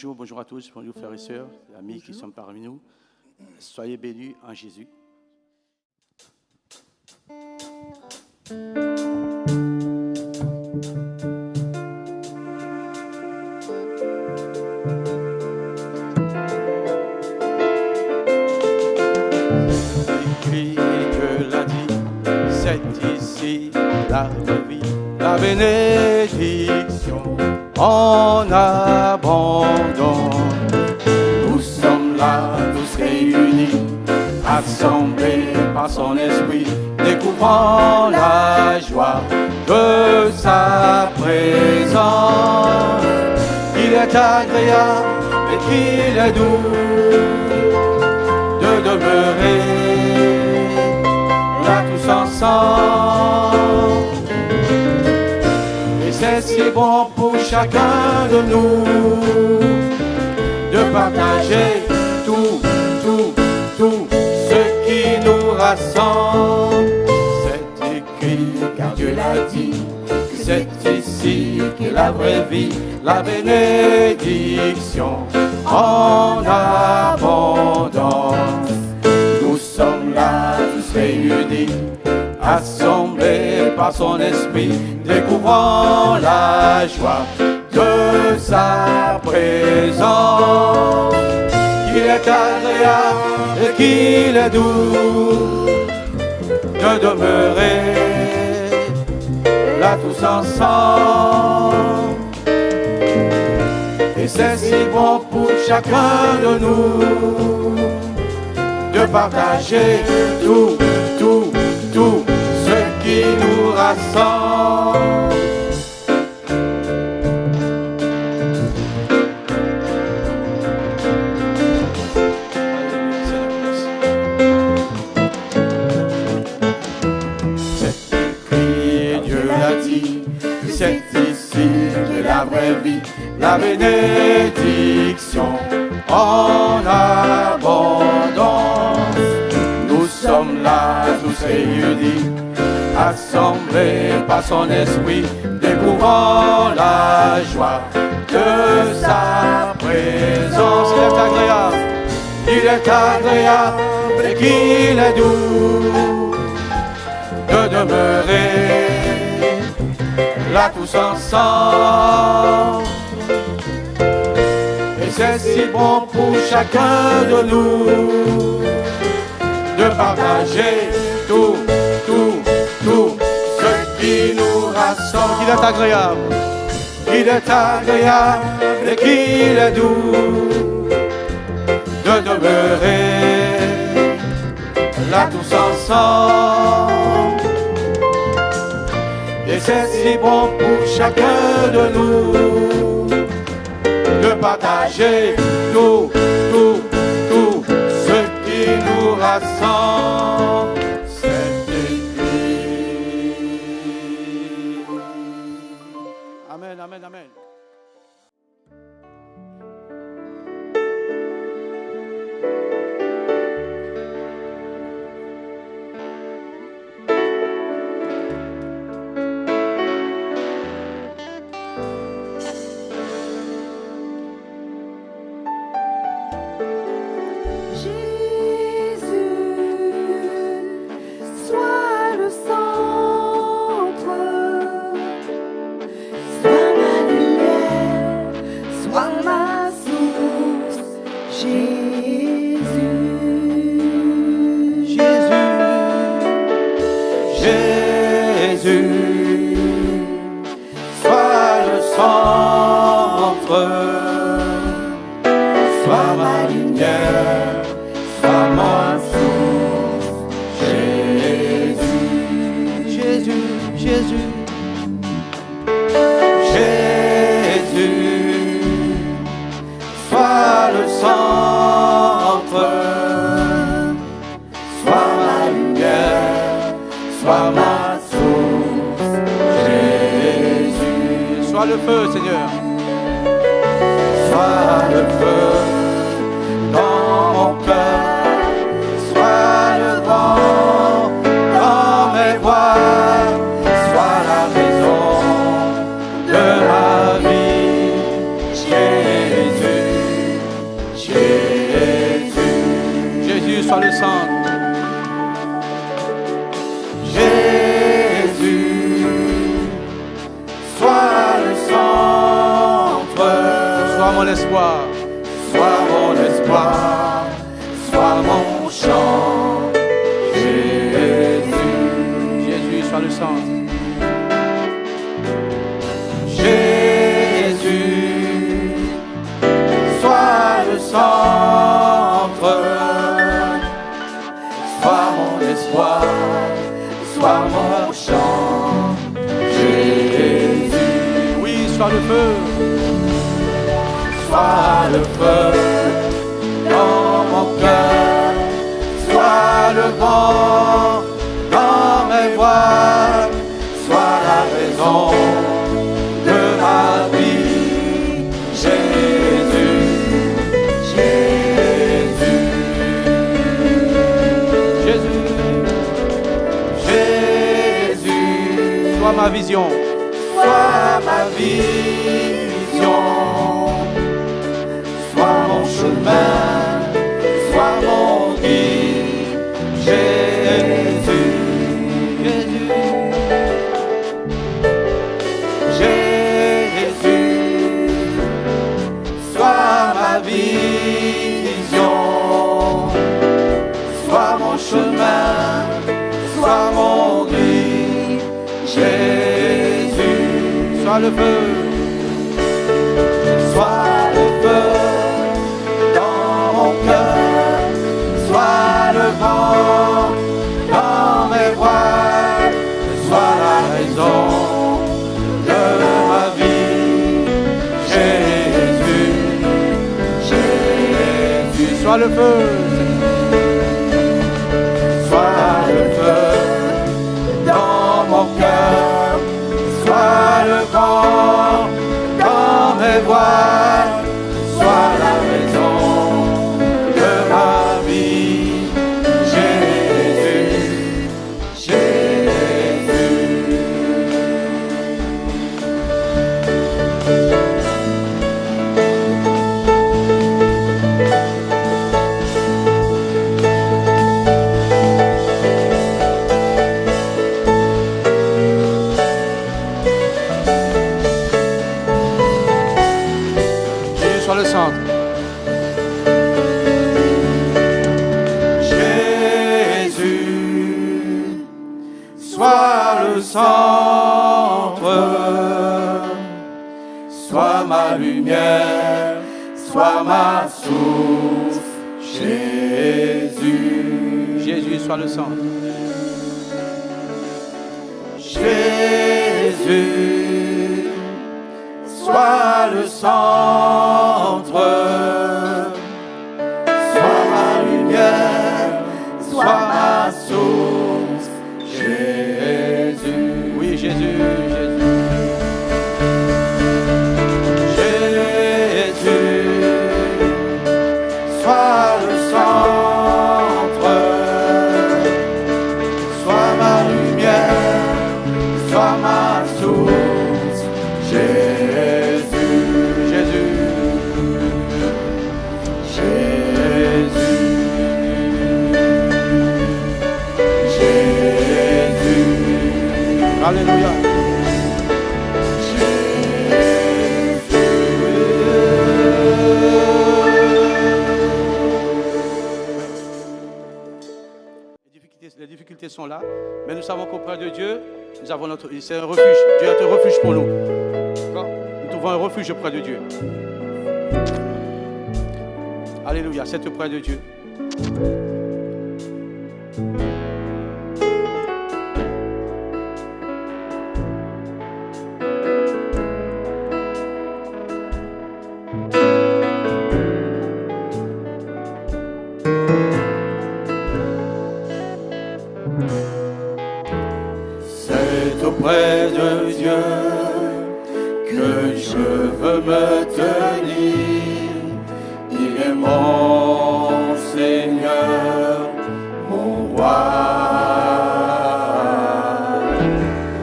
bonjour à tous, bonjour frères et sœurs, amis qui sont parmi nous. Soyez bénis en Jésus. Dieu l'a dit, c'est ici la vie, la bénédiction en abondance. Nous sommes là tous réunis, assemblés par son esprit, découvrant la joie de sa présence. Il est agréable et qu'il est doux de demeurer là tous ensemble. Et c'est si bon pour chacun de nous de partager tout ce qui nous rassemble. C'est écrit car Dieu l'a dit, c'est ici que la vraie vie, la bénédiction en abondance. Nous sommes là tous réunis, assemblés par son esprit, découvrant la joie de sa présence. Qu'il est agréable et qu'il est doux de demeurer là tous ensemble. Et c'est si bon pour chacun de nous de partager tout ce qui nous rassemble. C'est ici que la vraie vie, la bénédiction en abondance. Nous sommes là tous réunis, assemblés par son esprit, découvrant la joie de sa présence. Il est agréable et qu'il est doux de demeurer là tous ensemble. Et c'est si bon pour chacun de nous de partager tout ce qui nous rassemble. Il est agréable et qu'il est doux de demeurer là tous ensemble. Et c'est si bon pour chacun de nous de partager tout ce qui nous rassemble. C'est écrit. Amen, amen, amen. Le feu, Seigneur. Sois le feu dans mon cœur, sois le vent dans mes voies, sois la raison de ma vie, Jésus. Jésus, sois le centre. Jésus, sois le centre. Sois mon espoir. Sois mon espoir. Sois mon chant. Jésus. Jésus, sois le centre. Jésus, sois le centre. Sois mon espoir. Sois mon chant, Jésus. Oui, sois le feu. Sois le feu dans mon cœur. Sois le vent dans mes voiles. Sois la raison de ma vie, Jésus. Jésus. Jésus. Sois ma vision. Sois ma vision. Sois mon chemin. Sois mon guide. Jésus. Jésus. Sois ma vision. Sois mon chemin. Sois mon guide. Jésus, Sois le feu. sois le feu dans mon cœur. Sois le vent dans mes voiles. Sois la raison de ma vie. Jésus, Jésus, Sois le feu. sois le feu dans mon cœur. Sois le vent dans mes voiles. Sois la raison de ma vie. Jésus, Jésus. Jésus, sois le centre. Jésus, sois le centre, sois ma lumière, sois ma source, Jésus. Jésus, sois le centre. Jésus, sois le centre, sois ma lumière, sois ma source, Jésus. Oui, Jésus, Jésus. Jésus, sois le centre, sois ma lumière, sois ma source, Jésus. Jésus. Jésus. Jésus. Alléluia. Les difficultés sont là, mais nous savons qu'auprès de Dieu, nous avons c'est un refuge. Dieu est un refuge pour nous. D'accord? Nous trouvons un refuge auprès de Dieu. Alléluia, c'est auprès de Dieu. C'est auprès de Dieu que je veux me tenir. Il est mon Seigneur, mon roi.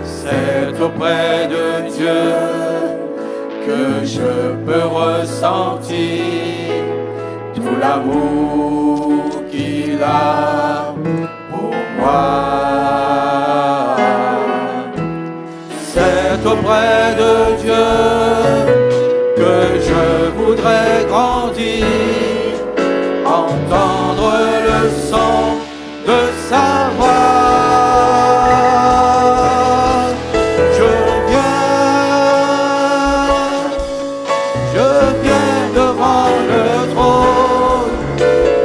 C'est auprès de Dieu que je peux ressentir l'amour qu'il a pour moi. C'est auprès de Dieu que je voudrais grandir, entendre le son de sa voix. Je viens devant le trône,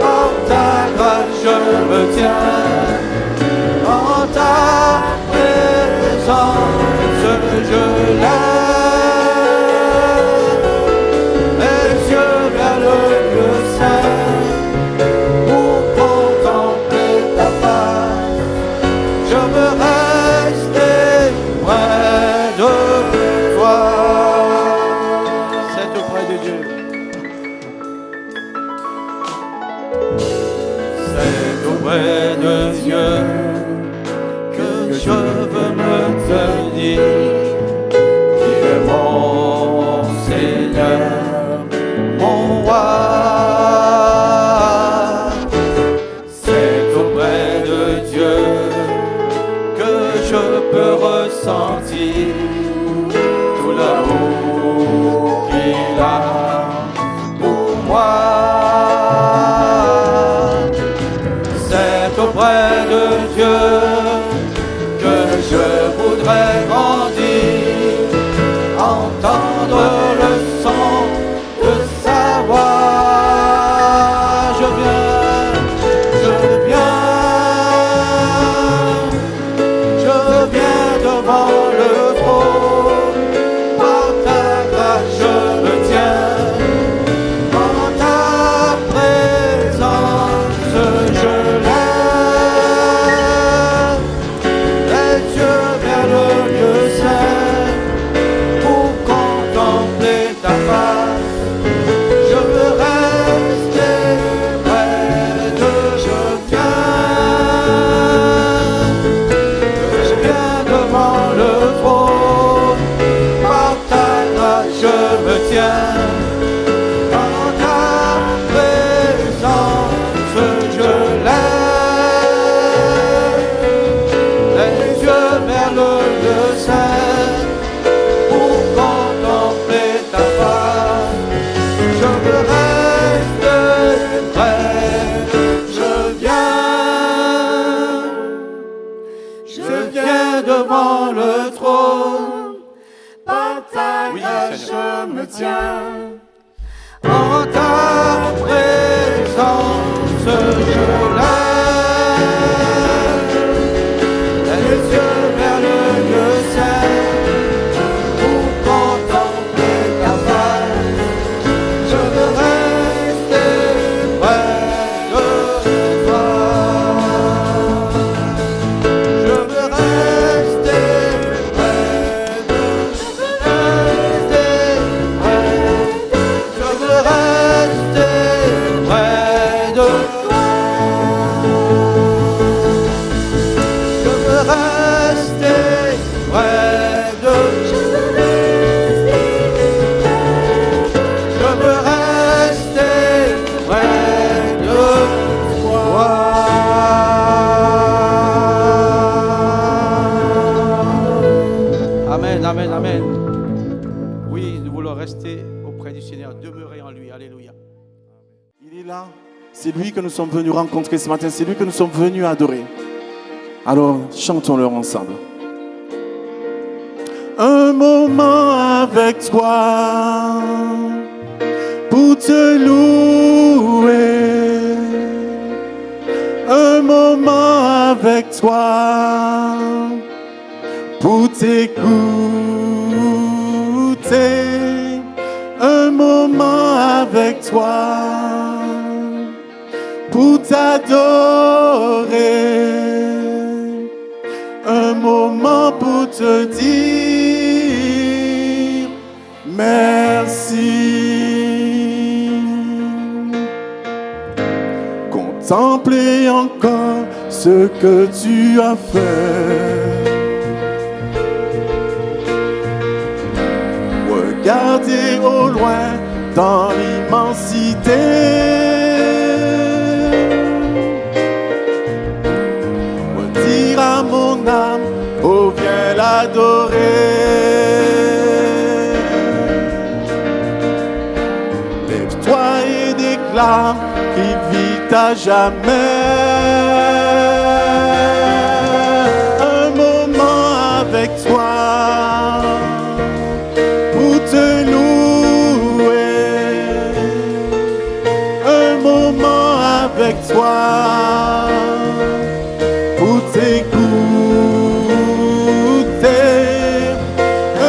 en ta grâce je me tiens, en ta présence je lève les yeux vers le lieu saint pour contempler ta face. Je veux rester près de toi. C'est auprès de Dieu. C'est auprès de Dieu que je veux me tenir. Il est mon Seigneur, mon roi. C'est auprès de Dieu que je peux ressentir tout l'amour qu'il a pour moi. C'est auprès de Dieu que je voudrais grandir, entendre le son de sa voix. Je viens devant le trône, par ta grâce je me tiens, en ta présence je lève les yeux vers le lieu saint pour contempler ta face. Je veux rester près de je viens devant le trône, par ta grâce je me tiens, en ta présence je lève les yeux vers le lieu saint pour contempler ta face. Je veux rester près, je viens devant le trône, par ta Oui, grâce Seigneur. je me tiens, en ta présence je lève les yeux vers le lieu saint pour contempler ta face. Je veux rester près de toi. Je veux rester près de je veux rester près de toi. Je veux rester près de je veux rester près de toi. Amen, amen, amen. Oui, nous voulons rester auprès du Seigneur, demeurer en lui. Alléluia. Il est là. C'est lui que nous sommes venus rencontrer ce matin. C'est lui que nous sommes venus adorer. Alors, chantons-le ensemble. Un moment avec toi pour te louer. Un moment avec toi pour t'écouter. Un moment avec toi pour t'adorer. Un moment pour te dire merci. Contempler encore ce que tu as fait. Regarder au loin dans l'immensité. là qui vit à jamais. Un moment avec toi pour te louer. Un moment avec toi pour t'écouter.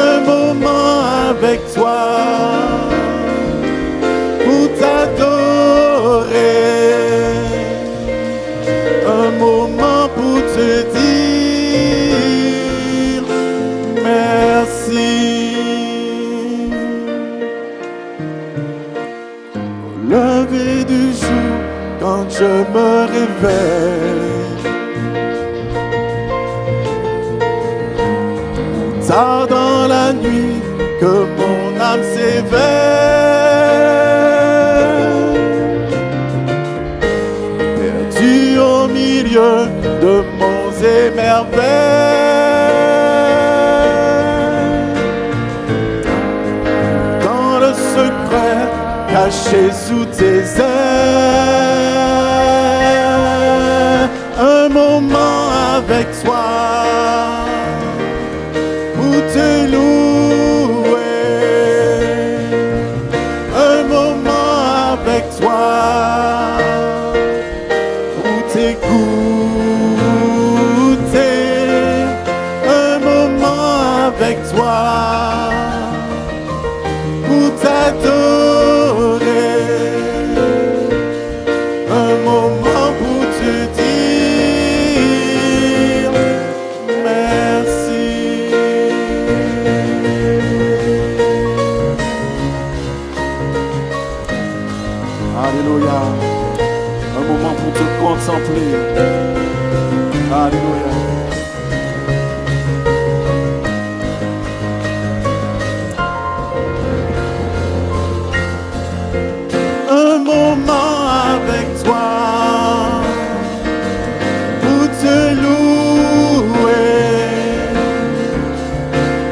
Un moment avec toi pour t'adorer. Un moment pour te dire merci. Au lever du jour, quand je me réveille, tard dans la nuit, que mon âme s'éveille, perdu au milieu de monts et merveilles, dans le secret caché sous tes ailes. Un moment avec toi pour te louer. Un moment avec toi pour t'écouter. Un moment avec toi pour t'adorer. Un moment pour te dire merci. Alléluia. Un moment pour te contempler. Alléluia. Un moment avec toi pour te louer.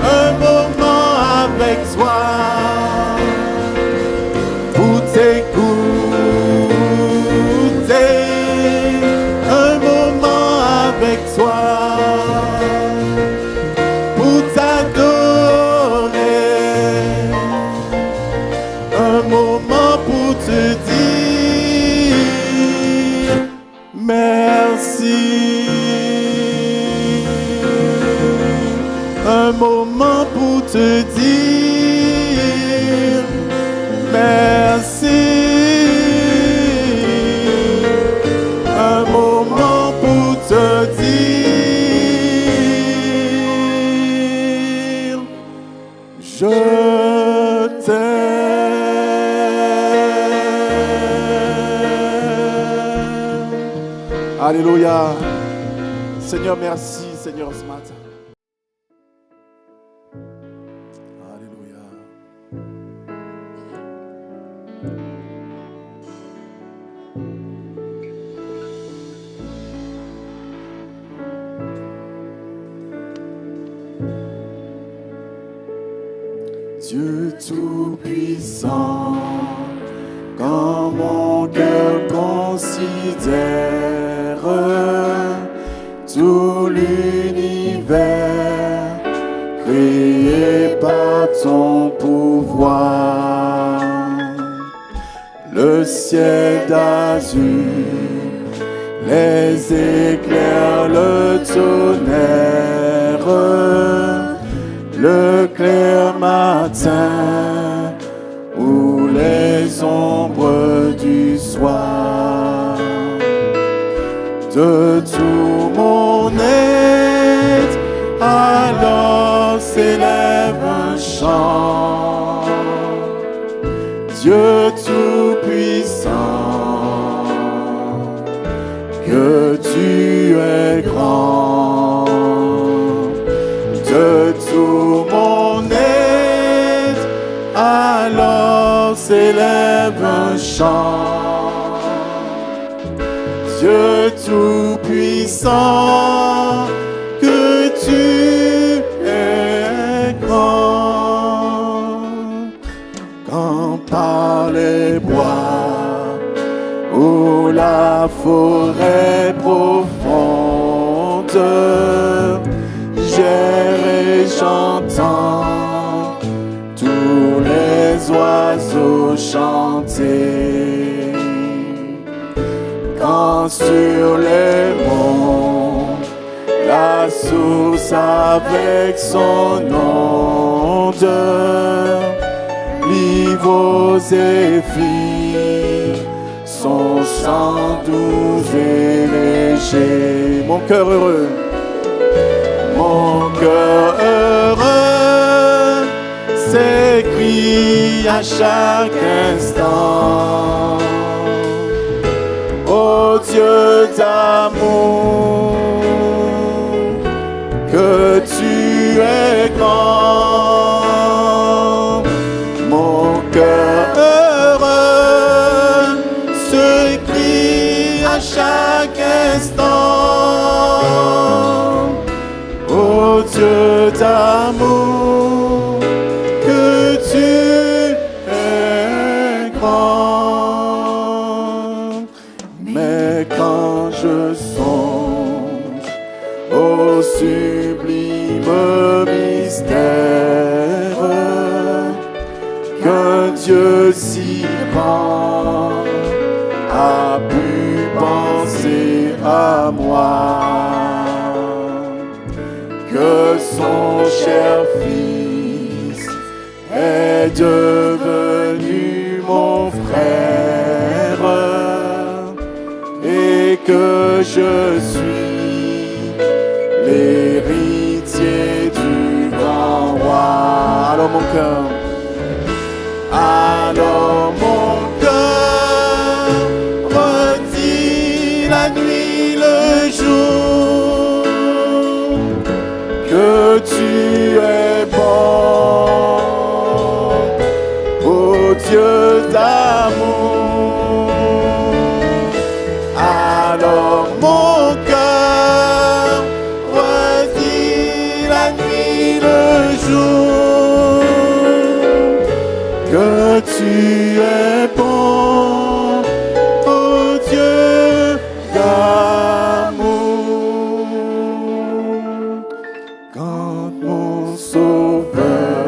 Un moment avec toi pour t'écouter. Un moment avec toi pour t'adorer. Un moment pour te dire merci. Un moment pour te dire merci. Un moment pour te dire je t'aime. Alléluia. Seigneur, merci, Seigneur, ce matin. Alléluia. Dieu Tout-Puissant, quand mon cœur considère tout l'univers créé par ton pouvoir, le ciel d'azur, les éclairs, le tonnerre, le clair matin ou les ombres du soir. De tout mon être, alors s'élève un chant. Dieu Tout-Puissant, que tu es grand. De tout mon être, alors s'élève un chant. Dieu Tout-Puissant, que tu es grand. Quand par les bois Oh, la forêt profonde, j'erre et j'entends tous les oiseaux chanter. Quand sur les monts, la source avec son onde livre aux zéphyrs son chant doux et léger. Mon cœur heureux, s'écrie à chaque instant. Ô Dieu d'amour, que tu es grand. Mon cœur heureux se crie à chaque instant. Ô Dieu d'amour, que tu es grand. Mais quand je songe au sublime mystère qu'un Dieu si grand a pu penser à moi, que son cher Fils est devenu mon frère et que je suis l'héritier du grand roi. Alors mon cœur, redit la nuit, le jour, que tu es bon, ô Dieu d'amour. Alors mon cœur redit la nuit, le jour, que tu es bon, ô Dieu d'amour. Quand mon sauveur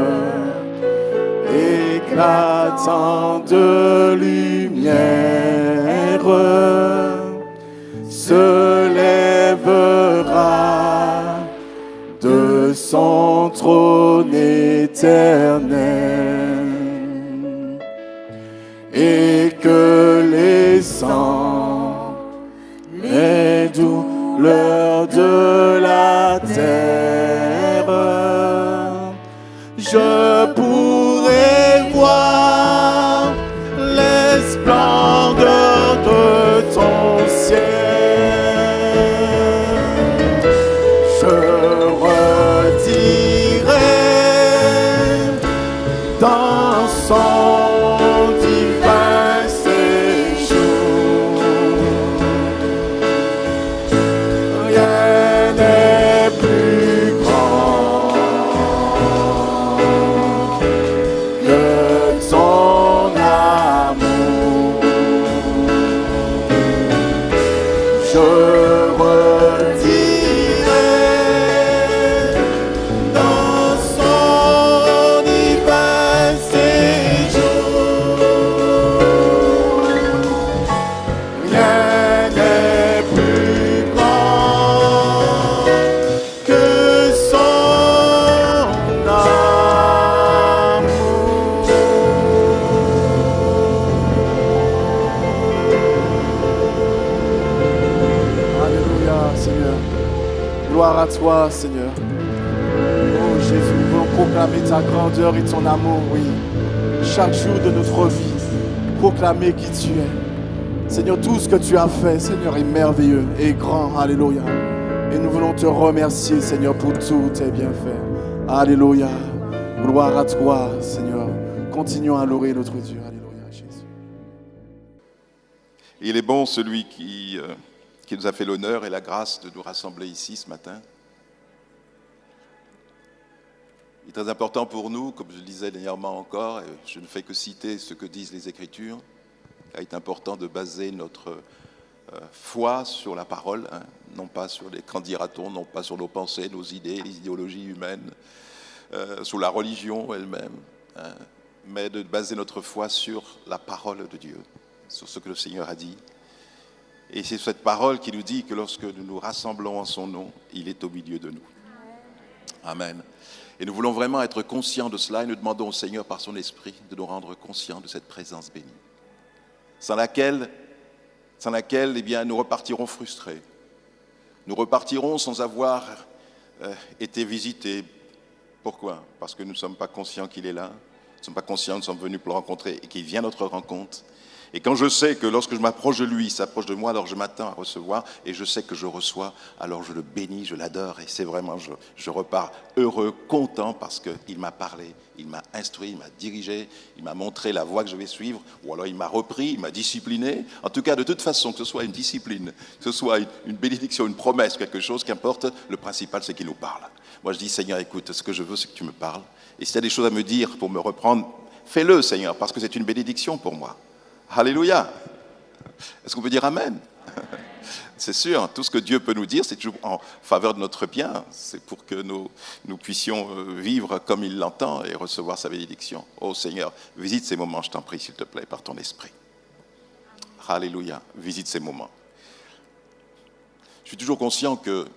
éclatant de lumière se lèvera de son trône éternel et que les sangs, les douleurs de la terre, je pourrai voir les splendeurs de ton ciel. Je redirai dans son divin séjour, rien n'est plus grand que ton amour. Je redirai dans son divin séjour, rien n'est plus grand que son amour. Alléluia, Seigneur. Gloire à toi, Seigneur. Oh Jésus, nous voulons proclamer ta grandeur et ton amour, oui. Chaque jour de notre vie, proclamer qui tu es. Seigneur, tout ce que tu as fait, Seigneur, est merveilleux et grand. Alléluia. Et nous voulons te remercier, Seigneur, pour tous tes bienfaits. Alléluia. Gloire à toi, Seigneur. Continuons à louer notre Dieu. Alléluia, Jésus. Il est bon celui qui nous a fait l'honneur et la grâce de nous rassembler ici ce matin. Il est très important pour nous, comme je le disais dernièrement encore, et je ne fais que citer ce que disent les Écritures, il est important de baser notre foi sur la parole, hein, non pas sur les qu'en dira-t-on, non pas sur nos pensées, nos idées, les idéologies humaines, sur la religion elle-même, hein, mais de baser notre foi sur la parole de Dieu, sur ce que le Seigneur a dit. Et c'est cette parole qui nous dit que lorsque nous nous rassemblons en son nom, il est au milieu de nous. Amen. Et nous voulons vraiment être conscients de cela et nous demandons au Seigneur par son esprit de nous rendre conscients de cette présence bénie, sans laquelle eh bien, nous repartirons frustrés. Nous repartirons sans avoir été visités. Pourquoi? Parce que nous ne sommes pas conscients qu'il est là. Nous ne sommes pas conscients que nous sommes venus pour le rencontrer et qu'il vient à notre rencontre. Et quand je sais que lorsque je m'approche de lui, il s'approche de moi, alors je m'attends à recevoir et je sais que je reçois, alors je le bénis, je l'adore et c'est vraiment, je repars heureux, content parce qu'il m'a parlé, il m'a instruit, il m'a dirigé, il m'a montré la voie que je vais suivre ou alors il m'a repris, il m'a discipliné. En tout cas, de toute façon, que ce soit une discipline, que ce soit une bénédiction, une promesse, quelque chose, qu'importe, le principal c'est qu'il nous parle. Moi je dis, Seigneur, écoute, ce que je veux c'est que tu me parles et si tu as des choses à me dire pour me reprendre, fais-le Seigneur parce que c'est une bénédiction pour moi. Alléluia. Est-ce qu'on peut dire Amen? C'est sûr, tout ce que Dieu peut nous dire, c'est toujours en faveur de notre bien. C'est pour que nous puissions vivre comme il l'entend et recevoir sa bénédiction. Oh Seigneur, visite ces moments, je t'en prie, s'il te plaît, par ton esprit. Alléluia, visite ces moments. Je suis toujours conscient que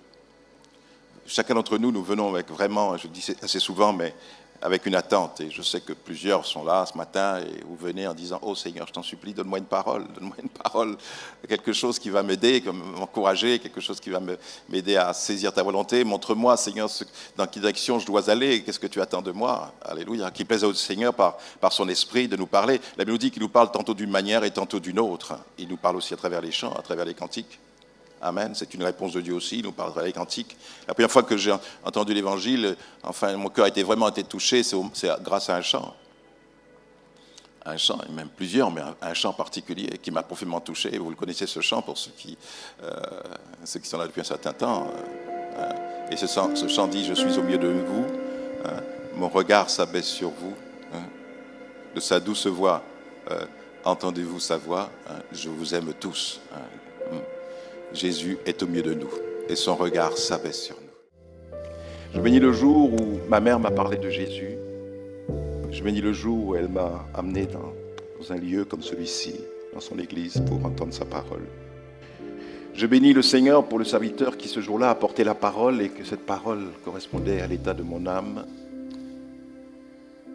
chacun d'entre nous, nous venons avec vraiment, je le dis assez souvent, mais avec une attente, et je sais que plusieurs sont là ce matin, et vous venez en disant, oh Seigneur, je t'en supplie, donne-moi une parole, quelque chose qui va m'aider, m'encourager, quelque chose qui va m'aider à saisir ta volonté, montre-moi Seigneur, dans quelle direction je dois aller, qu'est-ce que tu attends de moi, alléluia, qu'il plaise au Seigneur par son esprit de nous parler. La Bible nous dit qu'il nous parle tantôt d'une manière et tantôt d'une autre, il nous parle aussi à travers les chants, à travers les cantiques. Amen, c'est une réponse de Dieu aussi, il nous parle avec cantiques. La première fois que j'ai entendu l'évangile, enfin mon cœur a vraiment été touché, c'est grâce à un chant. Un chant, et même plusieurs, mais un chant particulier qui m'a profondément touché. Vous le connaissez ce chant pour ceux qui sont là depuis un certain temps. Et ce chant dit, je suis au milieu de vous, mon regard s'abaisse sur vous, de sa douce voix, entendez-vous sa voix, je vous aime tous. Jésus est au milieu de nous et son regard s'abaisse sur nous. Je bénis le jour où ma mère m'a parlé de Jésus. Je bénis le jour où elle m'a amené dans un lieu comme celui-ci, dans son église, pour entendre sa parole. Je bénis le Seigneur pour le serviteur qui ce jour-là a porté la parole et que cette parole correspondait à l'état de mon âme.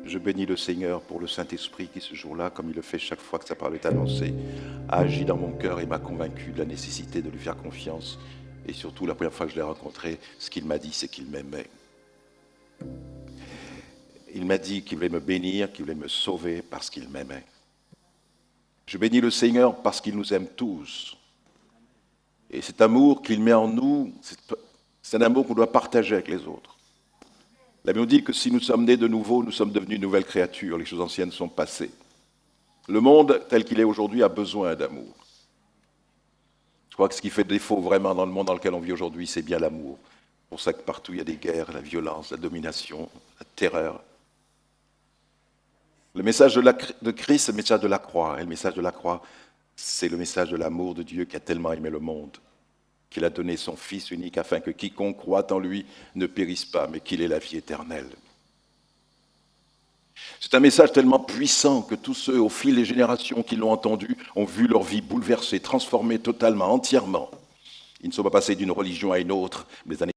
Je bénis le Seigneur pour le Saint-Esprit qui ce jour-là, comme il le fait chaque fois que sa parole est annoncée, a agi dans mon cœur et m'a convaincu de la nécessité de lui faire confiance. Et surtout, la première fois que je l'ai rencontré, ce qu'il m'a dit, c'est qu'il m'aimait. Il m'a dit qu'il voulait me bénir, qu'il voulait me sauver parce qu'il m'aimait. Je bénis le Seigneur parce qu'il nous aime tous. Et cet amour qu'il met en nous, c'est un amour qu'on doit partager avec les autres. La Bible dit que si nous sommes nés de nouveau, nous sommes devenus une nouvelle créature, les choses anciennes sont passées. Le monde tel qu'il est aujourd'hui a besoin d'amour. Je crois que ce qui fait défaut vraiment dans le monde dans lequel on vit aujourd'hui, c'est bien l'amour. C'est pour ça que partout il y a des guerres, la violence, la domination, la terreur. Le message de Christ, c'est le message de la croix. Et le message de la croix, c'est le message de l'amour de Dieu qui a tellement aimé le monde, qu'il a donné son Fils unique afin que quiconque croit en lui ne périsse pas, mais qu'il ait la vie éternelle. C'est un message tellement puissant que tous ceux, au fil des générations qui l'ont entendu, ont vu leur vie bouleversée, transformée totalement, entièrement. Ils ne sont pas passés d'une religion à une autre, mais les années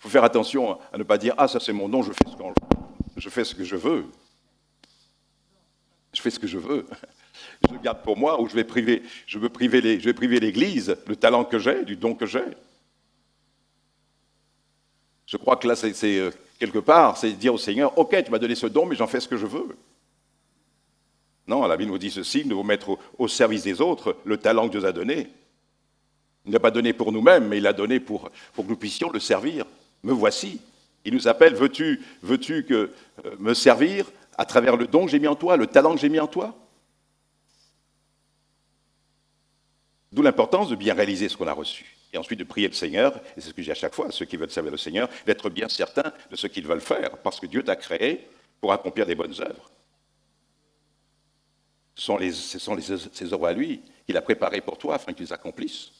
faut faire attention à ne pas dire « Ah, ça c'est mon don, je fais ce que je veux. Je fais ce que je veux. Je le garde pour moi ou je vais priver l'Église, le talent que j'ai, du don que j'ai. » Je crois que là, c'est quelque part, c'est dire au Seigneur « Ok, tu m'as donné ce don, mais j'en fais ce que je veux. » Non, la Bible nous dit ceci, nous vous mettre au service des autres le talent que Dieu nous a donné. Il ne l'a pas donné pour nous-mêmes, mais il l'a donné pour que nous puissions le servir. Me voici. Il nous appelle, veux-tu me servir à travers le don que j'ai mis en toi, le talent que j'ai mis en toi? D'où l'importance de bien réaliser ce qu'on a reçu. Et ensuite de prier le Seigneur, et c'est ce que j'ai à chaque fois, ceux qui veulent servir le Seigneur, d'être bien certains de ce qu'ils veulent faire, parce que Dieu t'a créé pour accomplir des bonnes œuvres. Ce sont ses œuvres à lui qu'il a préparées pour toi afin que tu les accomplisses.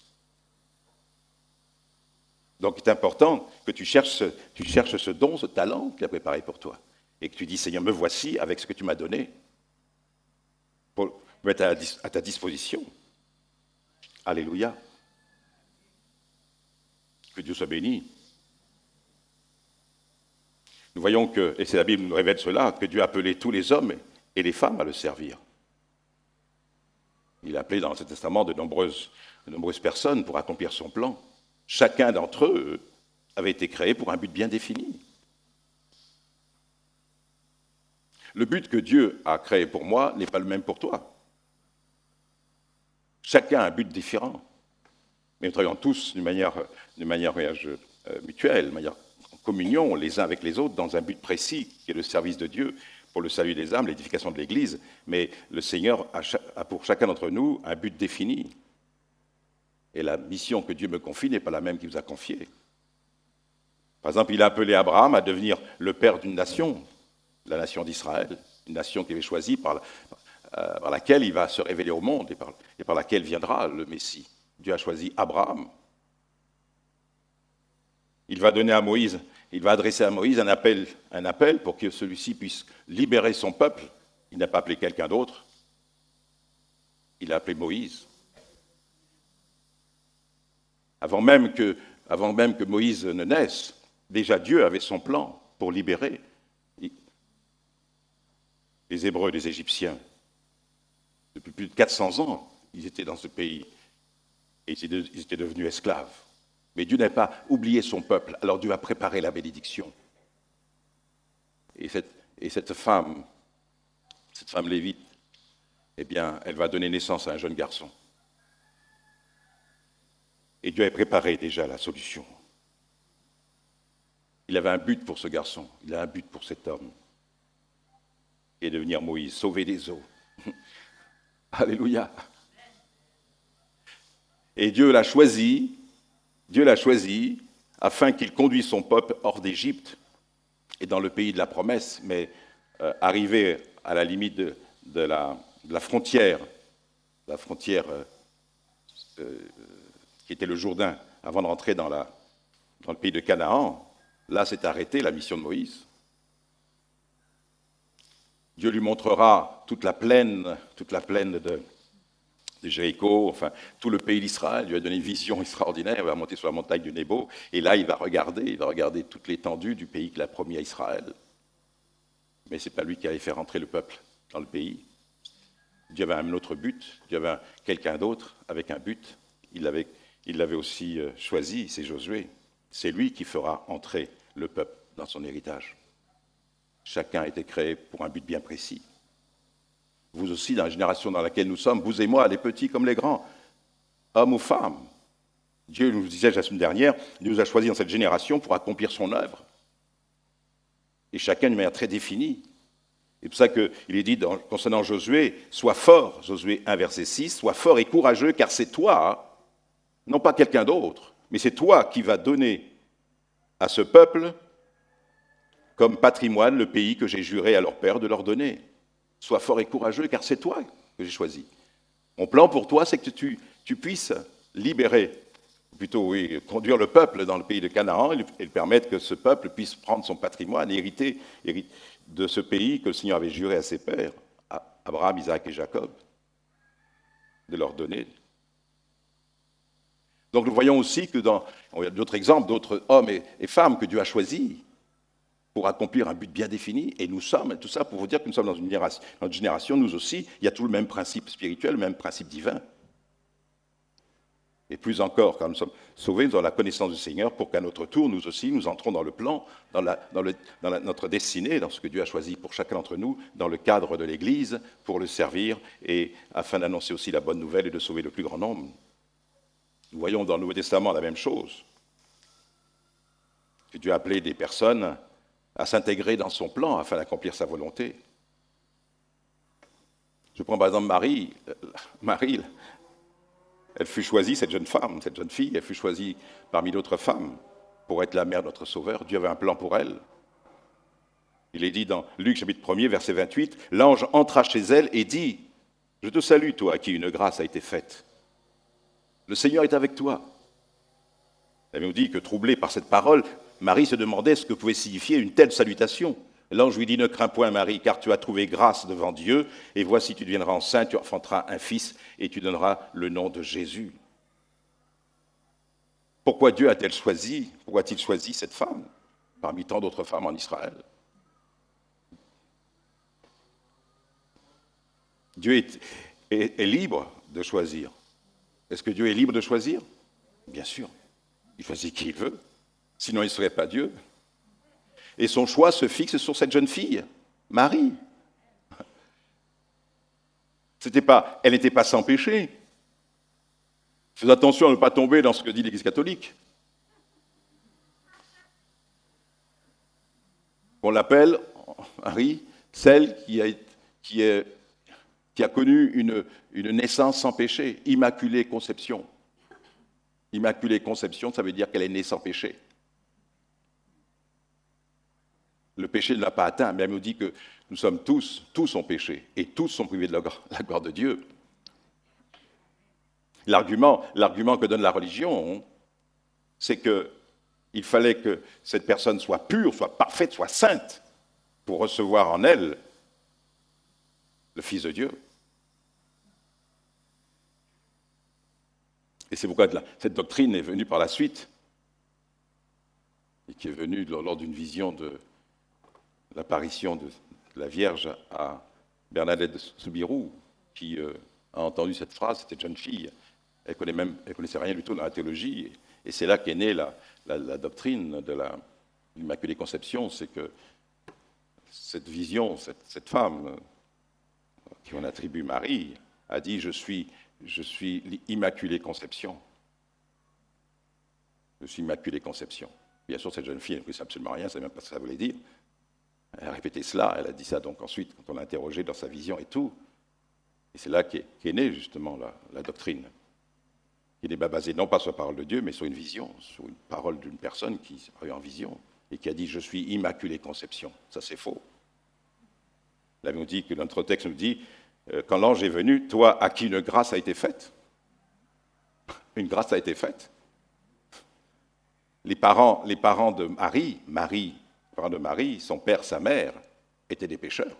Donc, il est important que tu cherches ce don, ce talent qu'il a préparé pour toi. Et que tu dis, Seigneur, me voici avec ce que tu m'as donné pour mettre à ta disposition. Alléluia. Que Dieu soit béni. Nous voyons que, et c'est la Bible qui nous révèle cela, que Dieu a appelé tous les hommes et les femmes à le servir. Il a appelé dans l'Ancien Testament de nombreuses personnes pour accomplir son plan. Chacun d'entre eux avait été créé pour un but bien défini. Le but que Dieu a créé pour moi n'est pas le même pour toi. Chacun a un but différent. Mais nous travaillons tous d'une manière mutuelle, de manière en communion les uns avec les autres dans un but précis qui est le service de Dieu pour le salut des âmes, l'édification de l'Église. Mais le Seigneur a pour chacun d'entre nous un but défini. Et la mission que Dieu me confie n'est pas la même qu'il vous a confiée. Par exemple, il a appelé Abraham à devenir le père d'une nation, la nation d'Israël, une nation qu'il avait choisie par laquelle il va se révéler au monde et par laquelle viendra le Messie. Dieu a choisi Abraham. Il va adresser à Moïse un appel pour que celui-ci puisse libérer son peuple. Il n'a pas appelé quelqu'un d'autre. Il a appelé Moïse. Avant même que Moïse ne naisse, déjà Dieu avait son plan pour libérer les Hébreux, les Égyptiens. Depuis plus de 400 ans, ils étaient dans ce pays et ils étaient devenus esclaves. Mais Dieu n'a pas oublié son peuple, alors Dieu a préparé la bénédiction. Et cette femme lévite, eh bien, elle va donner naissance à un jeune garçon. Et Dieu a préparé déjà la solution. Il avait un but pour ce garçon, il a un but pour cet homme. Et devenir Moïse, sauver des eaux. Alléluia. Et Dieu l'a choisi afin qu'il conduise son peuple hors d'Égypte et dans le pays de la promesse, mais arrivé à la limite de la frontière qui était le Jourdain, avant de rentrer dans le pays de Canaan, là s'est arrêtée la mission de Moïse. Dieu lui montrera toute la plaine de Jéricho, enfin tout le pays d'Israël. Dieu a donné une vision extraordinaire. Il va monter sur la montagne du Nebo, et là il va regarder toute l'étendue du pays qu'il a promis à Israël. Mais ce n'est pas lui qui allait faire entrer le peuple dans le pays. Dieu avait un autre but, Dieu avait quelqu'un d'autre avec un but. Il l'avait aussi choisi, c'est Josué. C'est lui qui fera entrer le peuple dans son héritage. Chacun a été créé pour un but bien précis. Vous aussi, dans la génération dans laquelle nous sommes, vous et moi, les petits comme les grands, hommes ou femmes. Dieu nous disait la semaine dernière, il nous a choisis dans cette génération pour accomplir son œuvre. Et chacun d'une manière très définie. C'est pour ça qu'il est dit concernant Josué, sois fort, Josué 1, verset 6, sois fort et courageux, car c'est toi, non pas quelqu'un d'autre, mais c'est toi qui vas donner à ce peuple comme patrimoine le pays que j'ai juré à leur père de leur donner. Sois fort et courageux, car c'est toi que j'ai choisi. Mon plan pour toi, c'est que tu puisses libérer, plutôt oui, conduire le peuple dans le pays de Canaan et permettre que ce peuple puisse prendre son patrimoine et hériter de ce pays que le Seigneur avait juré à ses pères, à Abraham, Isaac et Jacob, de leur donner. Donc nous voyons aussi que il y a d'autres exemples, d'autres hommes et femmes que Dieu a choisis pour accomplir un but bien défini. Et nous sommes, tout ça pour vous dire que nous sommes dans une génération, nous aussi, il y a tout le même principe spirituel, le même principe divin. Et plus encore, quand nous sommes sauvés, nous avons la connaissance du Seigneur pour qu'à notre tour, nous aussi, nous entrons dans le plan, notre destinée, dans ce que Dieu a choisi pour chacun d'entre nous, dans le cadre de l'Église, pour le servir, et afin d'annoncer aussi la bonne nouvelle et de sauver le plus grand nombre. Nous voyons dans le Nouveau Testament la même chose, que Dieu a appelé des personnes à s'intégrer dans son plan afin d'accomplir sa volonté. Je prends par exemple Marie, elle fut choisie, cette jeune femme, cette jeune fille, elle fut choisie parmi d'autres femmes pour être la mère de notre Sauveur. Dieu avait un plan pour elle. Il est dit dans Luc chapitre 1er, verset 28, « L'ange entra chez elle et dit, « Je te salue, toi, à qui une grâce a été faite. Le Seigneur est avec toi. » Elle nous dit que, troublée par cette parole, Marie se demandait ce que pouvait signifier une telle salutation. L'ange lui dit, « Ne crains point, Marie, car tu as trouvé grâce devant Dieu, et voici, tu deviendras enceinte, tu enfanteras un fils, et tu donneras le nom de Jésus. » Pourquoi Dieu a-t-il choisi cette femme, parmi tant d'autres femmes en Israël? Dieu est libre de choisir. Est-ce que Dieu est libre de choisir? Bien sûr. Il choisit qui il veut. Sinon, il ne serait pas Dieu. Et son choix se fixe sur cette jeune fille, Marie. Elle n'était pas sans péché. Faites attention à ne pas tomber dans ce que dit l'Église catholique. On l'appelle, Marie, celle qui a connu une naissance sans péché, immaculée conception. Immaculée conception, ça veut dire qu'elle est née sans péché. Le péché ne l'a pas atteint, mais elle nous dit que nous sommes tous ont péché, et tous sont privés de la gloire de Dieu. L'argument que donne la religion, c'est qu'il fallait que cette personne soit pure, soit parfaite, soit sainte, pour recevoir en elle le Fils de Dieu. Et c'est pourquoi cette doctrine est venue par la suite, et qui est venue lors d'une vision de l'apparition de la Vierge à Bernadette de Soubirous, qui a entendu cette phrase, cette jeune fille. Elle connaissait rien du tout dans la théologie, et c'est là qu'est née la doctrine de l'Immaculée Conception, c'est que cette vision, cette femme qui on attribue Marie, a dit « Je suis l'Immaculée Conception. Je suis Immaculée Conception. » Bien sûr, cette jeune fille, elle ne connaissait absolument rien, elle ne savait même pas ce que ça voulait dire. Elle a répété cela, elle a dit ça donc ensuite, quand on l'a interrogée dans sa vision et tout. Et c'est là qu'est née justement la doctrine, qui n'est pas basée non pas sur la parole de Dieu, mais sur une vision, sur une parole d'une personne qui a eu en vision et qui a dit « Je suis Immaculée Conception ». Ça, c'est faux. Là, nous dit que notre texte nous dit « Quand l'ange est venu, toi, à qui une grâce a été faite ?» Une grâce a été faite. Les parents de Marie, son père, sa mère, étaient des pécheurs.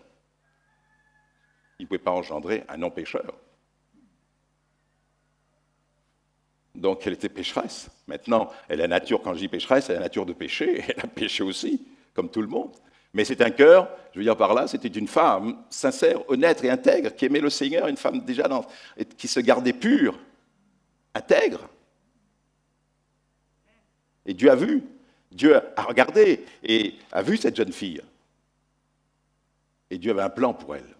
Ils ne pouvaient pas engendrer un non-pécheur. Donc elle était pécheresse. Maintenant, elle a la nature, quand je dis pécheresse, elle a la nature de péché, elle a péché aussi, comme tout le monde. Mais c'est un cœur, je veux dire par là, c'était une femme sincère, honnête et intègre, qui aimait le Seigneur, une femme déjà qui se gardait pure, intègre. Et Dieu a vu, Dieu a regardé et a vu cette jeune fille. Et Dieu avait un plan pour elle,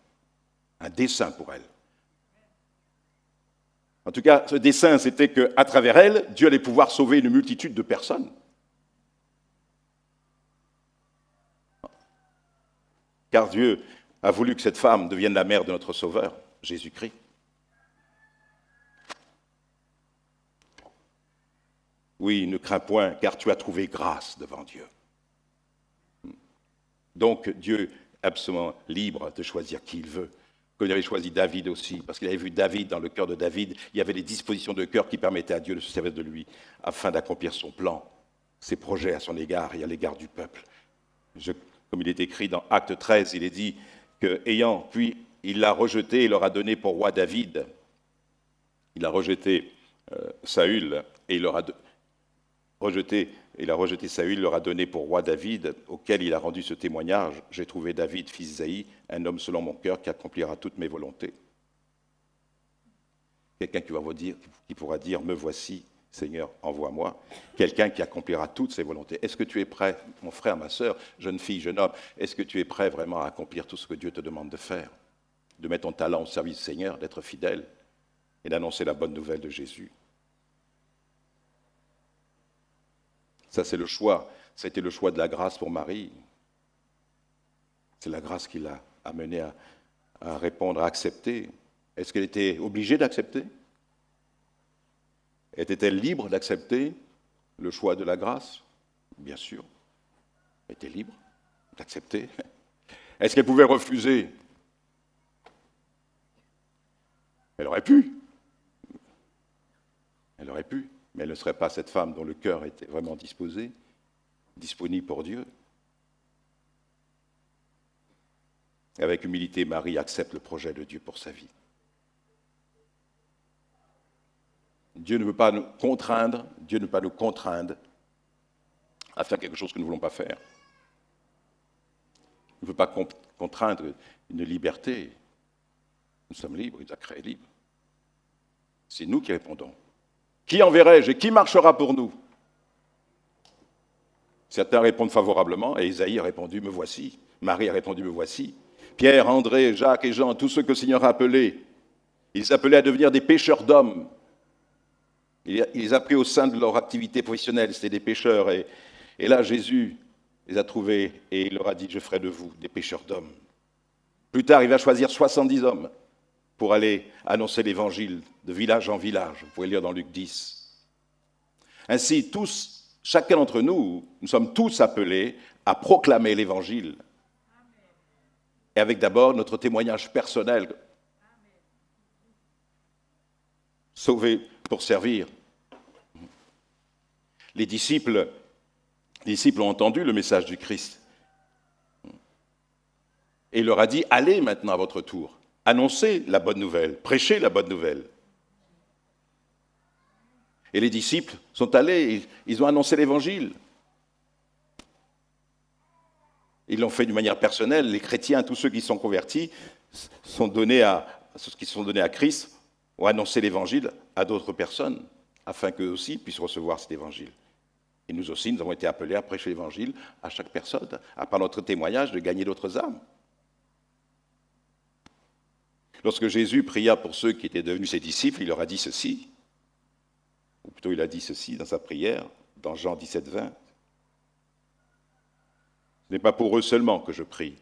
un dessein pour elle. En tout cas, ce dessein, c'était qu'à travers elle, Dieu allait pouvoir sauver une multitude de personnes. Car Dieu a voulu que cette femme devienne la mère de notre Sauveur, Jésus-Christ. Oui, ne crains point, car tu as trouvé grâce devant Dieu. Donc Dieu est absolument libre de choisir qui il veut. Comme il avait choisi David aussi, parce qu'il avait vu David, dans le cœur de David, il y avait des dispositions de cœur qui permettaient à Dieu de se servir de lui, afin d'accomplir son plan, ses projets à son égard et à l'égard du peuple. Comme il est écrit dans Acte 13, il est dit que, puis il l'a rejeté et leur a donné pour roi David. Il a rejeté Saül, et il a rejeté Saül, il leur a donné pour roi David, auquel il a rendu ce témoignage. J'ai trouvé David, fils d'Isaïe, un homme selon mon cœur qui accomplira toutes mes volontés. Quelqu'un qui pourra dire, me voici, Seigneur, envoie-moi. Quelqu'un qui accomplira toutes ses volontés. Est-ce que tu es prêt, mon frère, ma sœur, jeune fille, jeune homme, est-ce que tu es prêt vraiment à accomplir tout ce que Dieu te demande de faire? De mettre ton talent au service du Seigneur, d'être fidèle et d'annoncer la bonne nouvelle de Jésus. Ça, c'est le choix. Ça a été le choix de la grâce pour Marie. C'est la grâce qui l'a amenée à répondre, à accepter. Est-ce qu'elle était obligée d'accepter? Était-elle libre d'accepter le choix de la grâce? Bien sûr. Elle était libre d'accepter. Est-ce qu'elle pouvait refuser? Elle aurait pu. Elle aurait pu, mais elle ne serait pas cette femme dont le cœur était vraiment disposé, disponible pour Dieu. Avec humilité, Marie accepte le projet de Dieu pour sa vie. Dieu ne veut pas nous contraindre, à faire quelque chose que nous ne voulons pas faire. Il ne veut pas contraindre une liberté. Nous sommes libres, il nous a créés libres. C'est nous qui répondons. Qui enverrai-je et qui marchera pour nous? Certains répondent favorablement, et Isaïe a répondu, me voici. Marie a répondu, me voici. Pierre, André, Jacques et Jean, tous ceux que le Seigneur a appelés, ils s'appelaient à devenir des pêcheurs d'hommes. Il les a pris au sein de leur activité professionnelle, c'était des pêcheurs. Et là, Jésus les a trouvés et il leur a dit, je ferai de vous des pêcheurs d'hommes. Plus tard, il va choisir 70 hommes pour aller annoncer l'évangile de village en village. Vous pouvez lire dans Luc 10. Ainsi, chacun d'entre nous, nous sommes tous appelés à proclamer l'évangile. Et avec d'abord notre témoignage personnel. Sauvés pour servir. Les disciples ont entendu le message du Christ. Et il leur a dit, allez maintenant à votre tour, annoncez la bonne nouvelle, prêchez la bonne nouvelle. Et les disciples sont allés, ils ont annoncé l'évangile. Ils l'ont fait d'une manière personnelle. Les chrétiens, tous ceux qui sont convertis, ceux qui sont donnés à Christ, ont annoncé l'évangile à d'autres personnes, afin qu'eux aussi puissent recevoir cet évangile. Et nous aussi, nous avons été appelés à prêcher l'évangile à chaque personne, à par notre témoignage de gagner d'autres âmes. Lorsque Jésus pria pour ceux qui étaient devenus ses disciples, il leur a dit ceci, ou plutôt il a dit ceci dans sa prière, dans Jean 17, 20. Ce n'est pas pour eux seulement que je prie,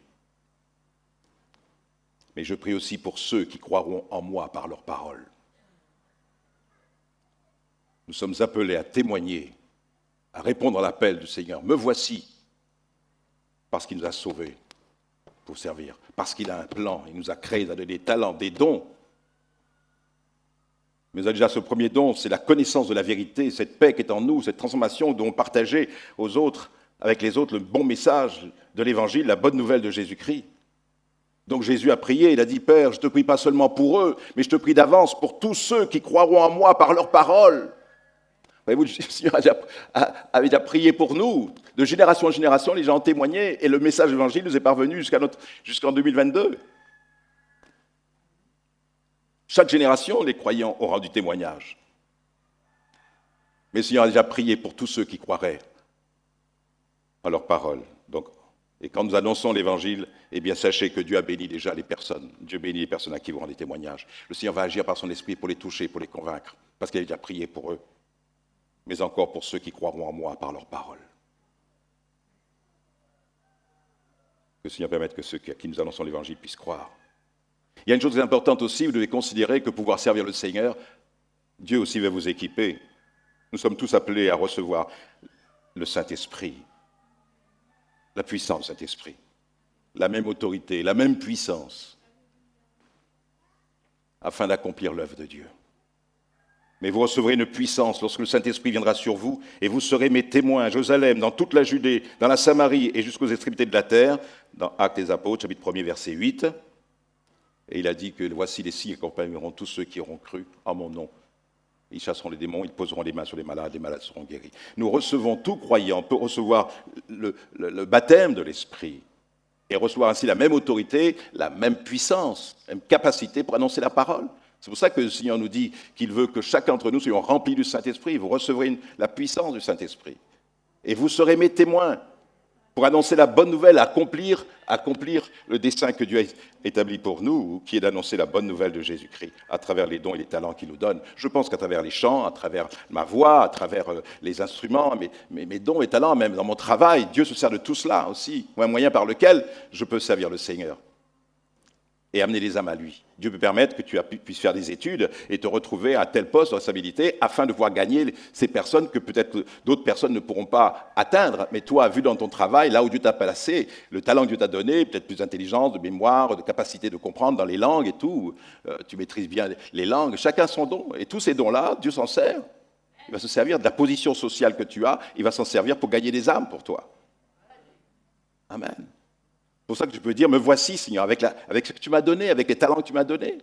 mais je prie aussi pour ceux qui croiront en moi par leur parole. Nous sommes appelés à témoigner, à répondre à l'appel du Seigneur. Me voici, parce qu'il nous a sauvés pour servir, parce qu'il a un plan, il nous a créés, il nous a donné des talents, des dons. Mais déjà ce premier don, c'est la connaissance de la vérité, cette paix qui est en nous, cette transformation dont on partageait aux autres, avec les autres, le bon message de l'Évangile, la bonne nouvelle de Jésus-Christ. Donc Jésus a prié, il a dit, Père, je ne te prie pas seulement pour eux, mais je te prie d'avance pour tous ceux qui croiront en moi par leur parole. Voyez-vous, le Seigneur avait déjà prié pour nous. De génération en génération, les gens ont témoigné et le message de l'Évangile nous est parvenu jusqu'en 2022. Chaque génération, les croyants ont rendu témoignage. Mais le Seigneur a déjà prié pour tous ceux qui croiraient à leur parole. Donc, et quand nous annonçons l'Évangile, eh bien, sachez que Dieu a béni déjà les personnes. Dieu bénit les personnes à qui vous rendez témoignage. Le Seigneur va agir par son esprit pour les toucher, pour les convaincre, parce qu'il a déjà prié pour eux. Mais encore pour ceux qui croiront en moi par leur parole. Que le Seigneur permette que ceux à qui nous annonçons l'Évangile puissent croire. Il y a une chose importante aussi, vous devez considérer que pouvoir servir le Seigneur, Dieu aussi va vous équiper. Nous sommes tous appelés à recevoir le Saint-Esprit, la puissance du Saint-Esprit, la même autorité, la même puissance, afin d'accomplir l'œuvre de Dieu. Mais vous recevrez une puissance lorsque le Saint-Esprit viendra sur vous, et vous serez mes témoins à Jérusalem, dans toute la Judée, dans la Samarie et jusqu'aux extrémités de la terre, dans Actes des Apôtres, chapitre 1er, verset 8. Et il a dit que voici les signes qui accompagneront tous ceux qui auront cru en mon nom. Ils chasseront les démons, ils poseront les mains sur les malades seront guéris. Nous recevons, tout croyant peut recevoir le baptême de l'Esprit et recevoir ainsi la même autorité, la même puissance, la même capacité pour annoncer la parole. C'est pour ça que le Seigneur nous dit qu'il veut que chacun d'entre nous soyons remplis du Saint-Esprit. Vous recevrez la puissance du Saint-Esprit. Et vous serez mes témoins pour annoncer la bonne nouvelle, accomplir le dessein que Dieu a établi pour nous, qui est d'annoncer la bonne nouvelle de Jésus-Christ à travers les dons et les talents qu'il nous donne. Je pense qu'à travers les chants, à travers ma voix, à travers les instruments, mes dons et talents, même dans mon travail, Dieu se sert de tout cela aussi, un moyen par lequel je peux servir le Seigneur et amener les âmes à lui. Dieu peut permettre que tu puisses faire des études et te retrouver à un tel poste de responsabilité afin de pouvoir gagner ces personnes que peut-être d'autres personnes ne pourront pas atteindre. Mais toi, vu dans ton travail, là où Dieu t'a placé, le talent que Dieu t'a donné, peut-être plus d'intelligence, de mémoire, de capacité de comprendre dans les langues et tout, tu maîtrises bien les langues, chacun son don. Et tous ces dons-là, Dieu s'en sert. Il va se servir de la position sociale que tu as, il va s'en servir pour gagner des âmes pour toi. Amen. C'est pour ça que je peux dire, me voici, Seigneur, avec ce que tu m'as donné, avec les talents que tu m'as donnés.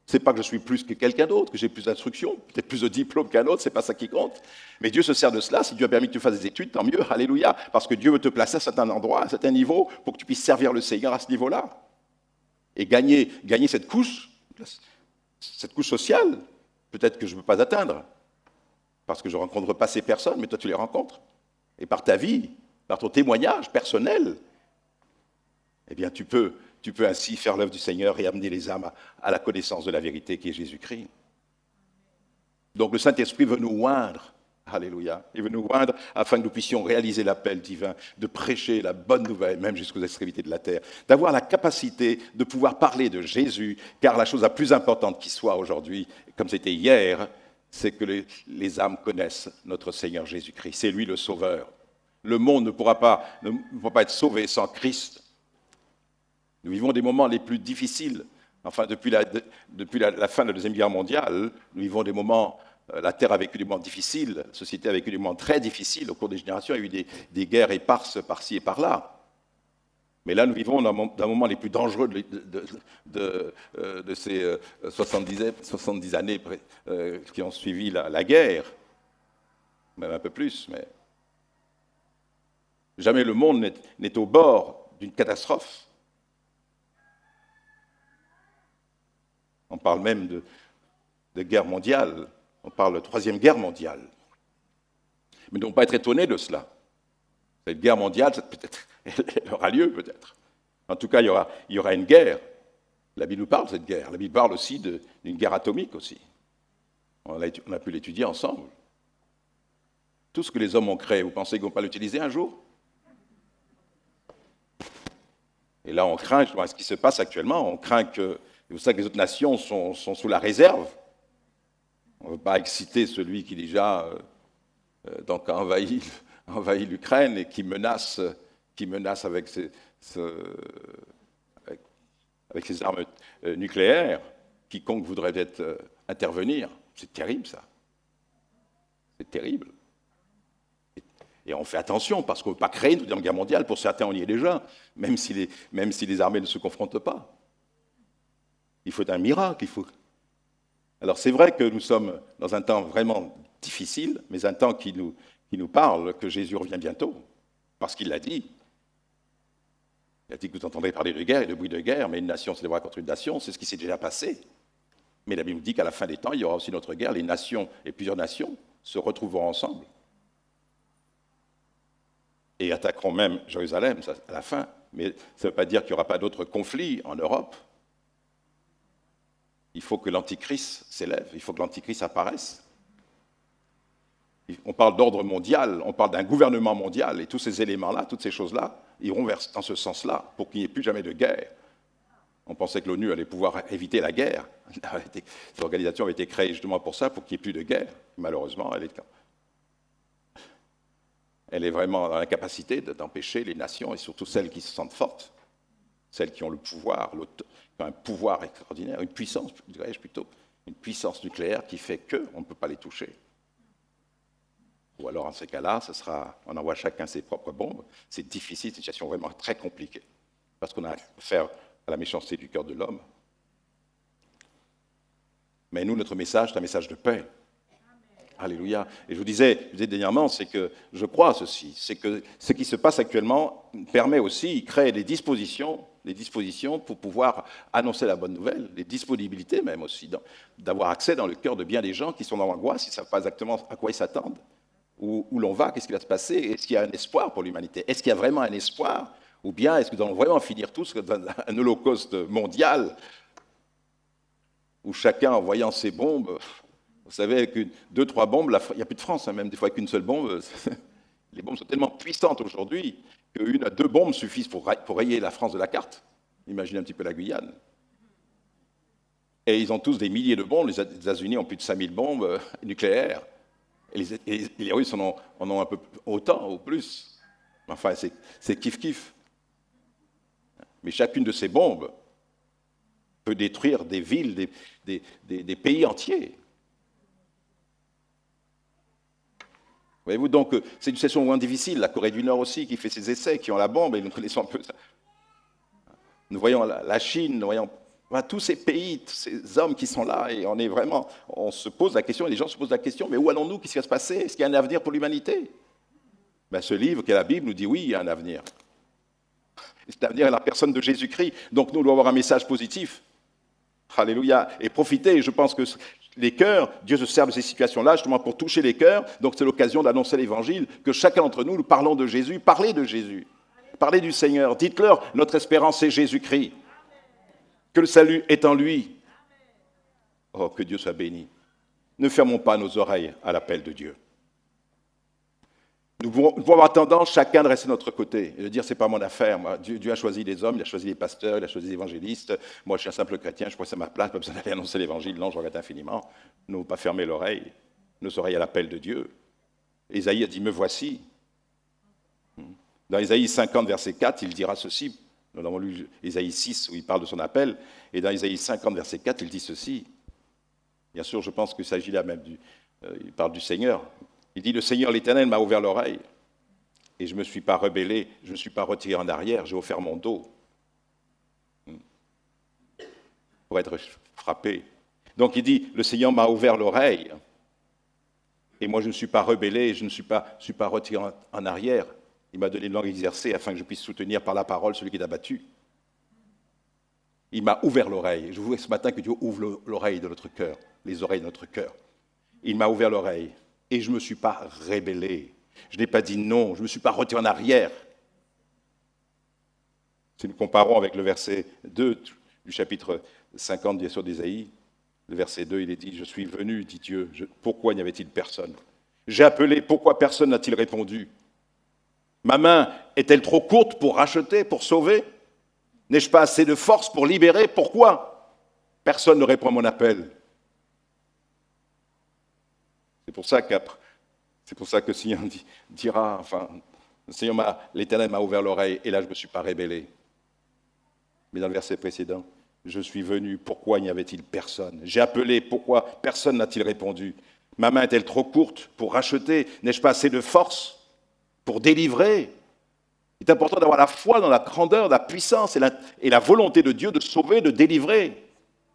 Ce n'est pas que je suis plus que quelqu'un d'autre, que j'ai plus d'instructions, peut-être plus de diplômes qu'un autre, ce n'est pas ça qui compte. Mais Dieu se sert de cela. Si Dieu a permis que tu fasses des études, tant mieux, alléluia. Parce que Dieu veut te placer à certains endroits, à certains niveaux, pour que tu puisses servir le Seigneur à ce niveau-là. Et gagner cette couche sociale, peut-être que je ne peux pas atteindre. Parce que je ne rencontre pas ces personnes, mais toi tu les rencontres. Et par ta vie, par ton témoignage personnel, eh bien, tu peux ainsi faire l'œuvre du Seigneur et amener les âmes à la connaissance de la vérité qui est Jésus-Christ. Donc le Saint-Esprit veut nous oindre, alléluia, il veut nous oindre afin que nous puissions réaliser l'appel divin, de prêcher la bonne nouvelle, même jusqu'aux extrémités de la terre, d'avoir la capacité de pouvoir parler de Jésus, car la chose la plus importante qui soit aujourd'hui, comme c'était hier, c'est que les âmes connaissent notre Seigneur Jésus-Christ. C'est lui le Sauveur. Le monde ne pourra pas être sauvé sans Christ. Nous vivons des moments les plus difficiles. Enfin, depuis la fin de la Deuxième Guerre mondiale, nous vivons des moments, la Terre a vécu des moments difficiles, la société a vécu des moments très difficiles. Au cours des générations, il y a eu des guerres éparses par-ci et par-là. Mais là, nous vivons d'un moment les plus dangereux de ces 70 années qui ont suivi la guerre, même un peu plus. Mais jamais le monde n'est au bord d'une catastrophe. On parle même de guerre mondiale, on parle de Troisième Guerre mondiale. Mais ne pas être étonnés de cela. Cette guerre mondiale, elle aura lieu peut-être. En tout cas, il y aura une guerre. La Bible nous parle de cette guerre. La Bible parle aussi d'une guerre atomique aussi. On a pu l'étudier ensemble. Tout ce que les hommes ont créé, vous pensez qu'ils ne vont pas l'utiliser un jour? Et là, on craint, je vois ce qui se passe actuellement, on craint que... C'est pour ça que les autres nations sont sous la réserve. On ne veut pas exciter celui qui déjà a envahi l'Ukraine et qui menace avec ses armes nucléaires quiconque voudrait peut-être intervenir. C'est terrible, ça. C'est terrible. Et on fait attention, parce qu'on ne veut pas créer une deuxième guerre mondiale. Pour certains, on y est déjà, même si les armées ne se confrontent pas. Il faut un miracle. Alors c'est vrai que nous sommes dans un temps vraiment difficile, mais un temps qui nous parle que Jésus revient bientôt, parce qu'il l'a dit. Il a dit que vous entendrez parler de guerre et de bruit de guerre, mais une nation se lèvera contre une nation, c'est ce qui s'est déjà passé. Mais la Bible dit qu'à la fin des temps, il y aura aussi notre guerre, les nations et plusieurs nations se retrouveront ensemble et attaqueront même Jérusalem à la fin. Mais ça ne veut pas dire qu'il n'y aura pas d'autres conflits en Europe. Il faut que l'Antichrist s'élève, il faut que l'Antichrist apparaisse. On parle d'ordre mondial, on parle d'un gouvernement mondial, et tous ces éléments-là, toutes ces choses-là, iront dans ce sens-là, pour qu'il n'y ait plus jamais de guerre. On pensait que l'ONU allait pouvoir éviter la guerre. Cette organisation avait été créée justement pour ça, pour qu'il n'y ait plus de guerre. Malheureusement, elle est vraiment dans l'incapacité d'empêcher les nations, et surtout celles qui se sentent fortes, celles qui ont le pouvoir, qui ont un pouvoir extraordinaire, une puissance, dirais-je plutôt, une puissance nucléaire qui fait qu'on ne peut pas les toucher. Ou alors, en ces cas-là, on envoie chacun ses propres bombes. C'est difficile, c'est une situation vraiment très compliquée, parce qu'on a affaire à la méchanceté du cœur de l'homme. Mais nous, notre message, c'est un message de paix. Alléluia. Et je vous disais dernièrement, c'est que je crois à ceci, c'est que ce qui se passe actuellement permet aussi, il crée des dispositions pour pouvoir annoncer la bonne nouvelle, des disponibilités même aussi, d'avoir accès dans le cœur de bien des gens qui sont dans l'angoisse, ils ne savent pas exactement à quoi ils s'attendent, où l'on va, qu'est-ce qui va se passer, est-ce qu'il y a un espoir pour l'humanité, est-ce qu'il y a vraiment un espoir, ou bien est-ce que nous allons vraiment finir tous dans un holocauste mondial, où chacun, en voyant ses bombes, vous savez, avec 2-3 bombes, il n'y a plus de France, hein, même des fois avec une seule bombe. Les bombes sont tellement puissantes aujourd'hui qu'une à 2 bombes suffisent pour rayer la France de la carte. Imaginez un petit peu la Guyane. Et ils ont tous des milliers de bombes. Les États-Unis ont plus de 5000 bombes nucléaires. Et les Russes en ont un peu autant ou plus. Enfin, c'est kiff-kiff. Mais chacune de ces bombes peut détruire des villes, des pays entiers. Voyez-vous, donc, c'est une situation moins difficile. La Corée du Nord aussi, qui fait ses essais, qui ont la bombe, et nous connaissons un peu ça. Nous voyons la Chine, nous voyons tous ces pays, tous ces hommes qui sont là, et on se pose la question, et les gens se posent la question, mais où allons-nous? Qu'est-ce qui va se passer? Est-ce qu'il y a un avenir pour l'humanité? Ce livre, qui est la Bible, nous dit oui, il y a un avenir. Cet avenir est la personne de Jésus-Christ, donc nous devons avoir un message positif. Alléluia. Et profiter, je pense que les cœurs, Dieu se sert de ces situations-là justement pour toucher les cœurs, donc c'est l'occasion d'annoncer l'évangile, que chacun d'entre nous parlons de Jésus, parlez de Jésus, parlez du Seigneur, dites-leur, notre espérance c'est Jésus-Christ, que le salut est en lui. Oh, que Dieu soit béni. Ne fermons pas nos oreilles à l'appel de Dieu. Nous pouvons avoir tendance, chacun, de rester de notre côté et de dire, c'est pas mon affaire. Moi, Dieu a choisi les hommes, il a choisi les pasteurs, il a choisi les évangélistes. Moi, je suis un simple chrétien, je crois que c'est ma place, pas besoin d'aller annoncer l'évangile. Non, je regrette infiniment. Ne pas fermer l'oreille, nos oreilles à l'appel de Dieu. Ésaïe a dit, me voici. Dans Ésaïe 50, verset 4, il dira ceci. Nous avons lu Ésaïe 6, où il parle de son appel. Et dans Ésaïe 50, verset 4, il dit ceci. Bien sûr, je pense qu'il s'agit là même il parle du Seigneur. Il dit, le Seigneur l'Éternel m'a ouvert l'oreille et je ne me suis pas rebellé, je ne me suis pas retiré en arrière, j'ai offert mon dos pour être frappé. Donc il dit, le Seigneur m'a ouvert l'oreille et moi je ne suis pas rebellé, je ne me suis pas retiré en arrière. Il m'a donné une langue exercée afin que je puisse soutenir par la parole celui qui est abattu. Il m'a ouvert l'oreille. Je voulais ce matin que Dieu ouvre l'oreille de notre cœur, les oreilles de notre cœur. Il m'a ouvert l'oreille. Et je ne me suis pas rébellé. Je n'ai pas dit non, je ne me suis pas retiré en arrière. Si nous comparons avec le verset 2 du chapitre 50, bien sûr, d'Ésaïe, le verset 2, il est dit, je suis venu, dit Dieu, pourquoi n'y avait-il personne? J'ai appelé, pourquoi personne n'a-t-il répondu? Ma main est-elle trop courte pour racheter, pour sauver? N'ai-je pas assez de force pour libérer? Pourquoi personne ne répond à mon appel? C'est pour ça que le Seigneur dira, enfin, l'Éternel m'a ouvert l'oreille, et là je ne me suis pas rébellé. Mais dans le verset précédent, je suis venu, pourquoi n'y avait-il personne? J'ai appelé, pourquoi personne n'a-t-il répondu? Ma main est-elle trop courte pour racheter? N'ai-je pas assez de force pour délivrer? Il est important d'avoir la foi dans la grandeur, la puissance et la volonté de Dieu de sauver, de délivrer,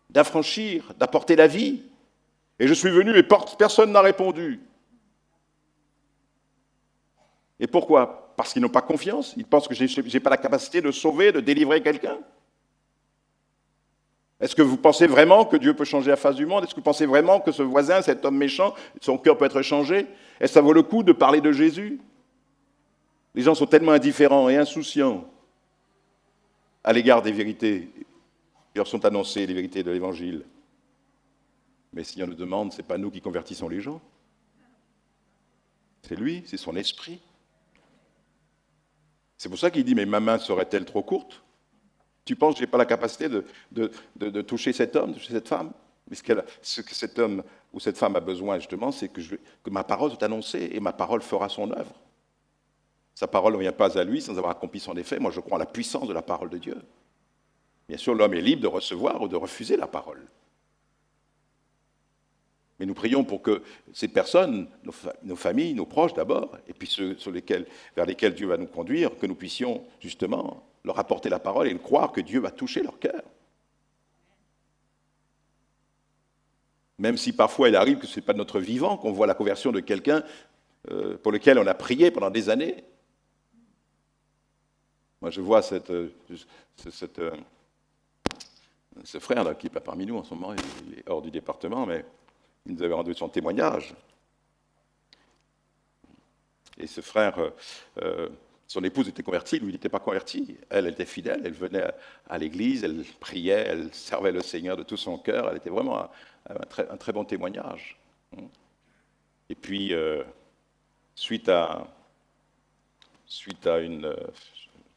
d'affranchir, d'apporter la vie. Et je suis venu et personne n'a répondu. Et pourquoi? Parce qu'ils n'ont pas confiance. Ils pensent que je n'ai pas la capacité de sauver, de délivrer quelqu'un. Est-ce que vous pensez vraiment que Dieu peut changer la face du monde? Est-ce que vous pensez vraiment que ce voisin, cet homme méchant, son cœur peut être changé? Est-ce que ça vaut le coup de parler de Jésus? Les gens sont tellement indifférents et insouciants à l'égard des vérités qui leur sont annoncées, les vérités de l'Évangile. Mais si on nous demande, ce n'est pas nous qui convertissons les gens. C'est lui, c'est son esprit. C'est pour ça qu'il dit, mais ma main serait-elle trop courte? Tu penses que je n'ai pas la capacité de toucher cet homme, de toucher cette femme? Mais ce que cet homme ou cette femme a besoin, justement, c'est que ma parole soit annoncée et ma parole fera son œuvre. Sa parole ne vient pas à lui sans avoir accompli son effet. Moi, je crois en la puissance de la parole de Dieu. Bien sûr, l'homme est libre de recevoir ou de refuser la parole. Mais nous prions pour que ces personnes, nos familles, nos proches d'abord, et puis ceux vers lesquels Dieu va nous conduire, que nous puissions justement leur apporter la parole et croire que Dieu va toucher leur cœur. Même si parfois il arrive que ce n'est pas de notre vivant qu'on voit la conversion de quelqu'un pour lequel on a prié pendant des années. Moi, je vois ce frère là, qui n'est pas parmi nous en ce moment, il est hors du département, mais il nous avait rendu son témoignage. Et ce frère, son épouse était convertie, lui, il n'était pas converti. Elle était fidèle, elle venait à l'église, elle priait, elle servait le Seigneur de tout son cœur. Elle était vraiment un très bon témoignage. Et puis, suite à une...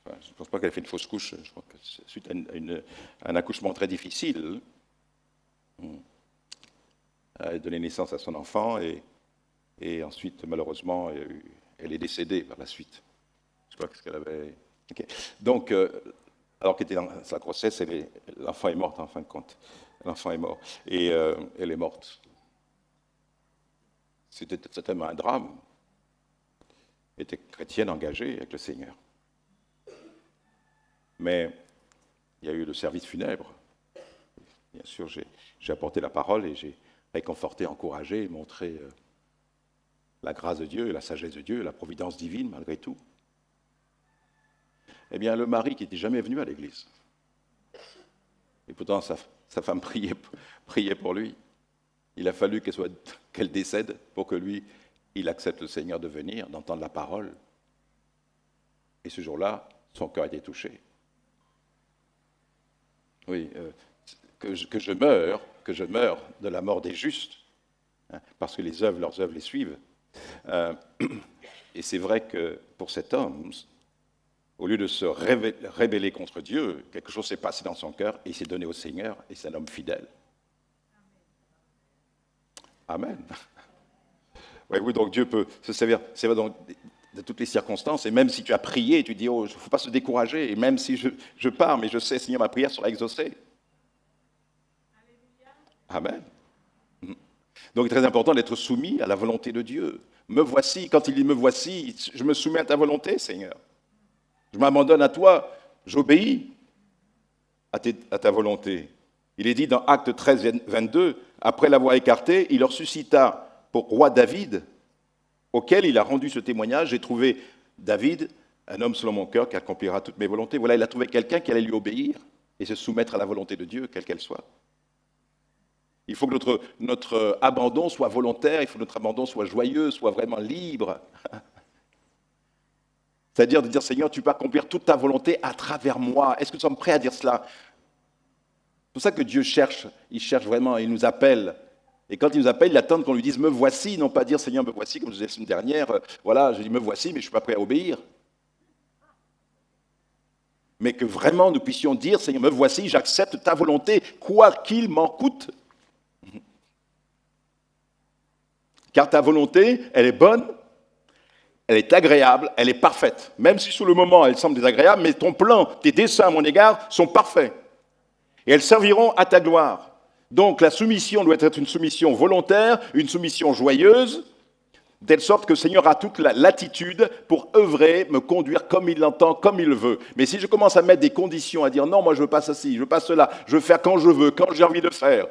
je ne pense pas qu'elle ait fait une fausse couche, je crois que suite à un accouchement très difficile, elle a donné naissance à son enfant et ensuite, malheureusement, elle est décédée par la suite. Je sais pas ce qu'elle avait... Okay. Donc, alors qu'elle était dans sa grossesse, l'enfant est morte en fin de compte. L'enfant est mort. Et elle est morte. C'était certainement un drame. Elle était chrétienne engagée avec le Seigneur. Mais il y a eu le service funèbre. Bien sûr, j'ai apporté la parole et j'ai réconforté, encouragé, montré la grâce de Dieu, la sagesse de Dieu, la providence divine, malgré tout. Eh bien, le mari qui n'était jamais venu à l'église, et pourtant sa femme priait pour lui, il a fallu qu'elle décède pour que lui, il accepte le Seigneur de venir, d'entendre la parole. Et ce jour-là, son cœur a été touché. Oui, que je meure de la mort des justes, hein, parce que leurs œuvres les suivent. Et c'est vrai que pour cet homme, au lieu de se rébeller contre Dieu, quelque chose s'est passé dans son cœur et il s'est donné au Seigneur et c'est un homme fidèle. Amen. Oui, donc Dieu peut se servir, c'est vrai, dans toutes les circonstances, et même si tu as prié, tu dis, il ne faut pas se décourager, et même si je pars, mais je sais, Seigneur, ma prière sera exaucée. Amen. Donc, il est très important d'être soumis à la volonté de Dieu. Me voici, quand il dit me voici, je me soumets à ta volonté, Seigneur. Je m'abandonne à toi, j'obéis à ta volonté. Il est dit dans Actes 13, 22, après l'avoir écarté, il leur suscita pour roi David, auquel il a rendu ce témoignage. J'ai trouvé David, un homme selon mon cœur, qui accomplira toutes mes volontés. Voilà, il a trouvé quelqu'un qui allait lui obéir et se soumettre à la volonté de Dieu, quelle qu'elle soit. Il faut que notre abandon soit volontaire, il faut que notre abandon soit joyeux, soit vraiment libre. C'est-à-dire de dire, Seigneur, tu peux accomplir toute ta volonté à travers moi. Est-ce que nous sommes prêts à dire cela? C'est pour ça que Dieu cherche, il cherche vraiment, il nous appelle. Et quand il nous appelle, il attend qu'on lui dise, me voici, non pas dire, Seigneur, me voici, comme je disais la semaine dernière, voilà, je dis, me voici, mais je ne suis pas prêt à obéir. Mais que vraiment nous puissions dire, Seigneur, me voici, j'accepte ta volonté, quoi qu'il m'en coûte. Car ta volonté, elle est bonne, elle est agréable, elle est parfaite. Même si sur le moment, elle semble désagréable, mais ton plan, tes desseins à mon égard sont parfaits. Et elles serviront à ta gloire. Donc la soumission doit être une soumission volontaire, une soumission joyeuse, de telle sorte que le Seigneur a toute la latitude pour œuvrer, me conduire comme il l'entend, comme il le veut. Mais si je commence à mettre des conditions, à dire non, moi je veux pas ceci, je veux pas cela, je veux faire quand je veux, quand j'ai envie de faire,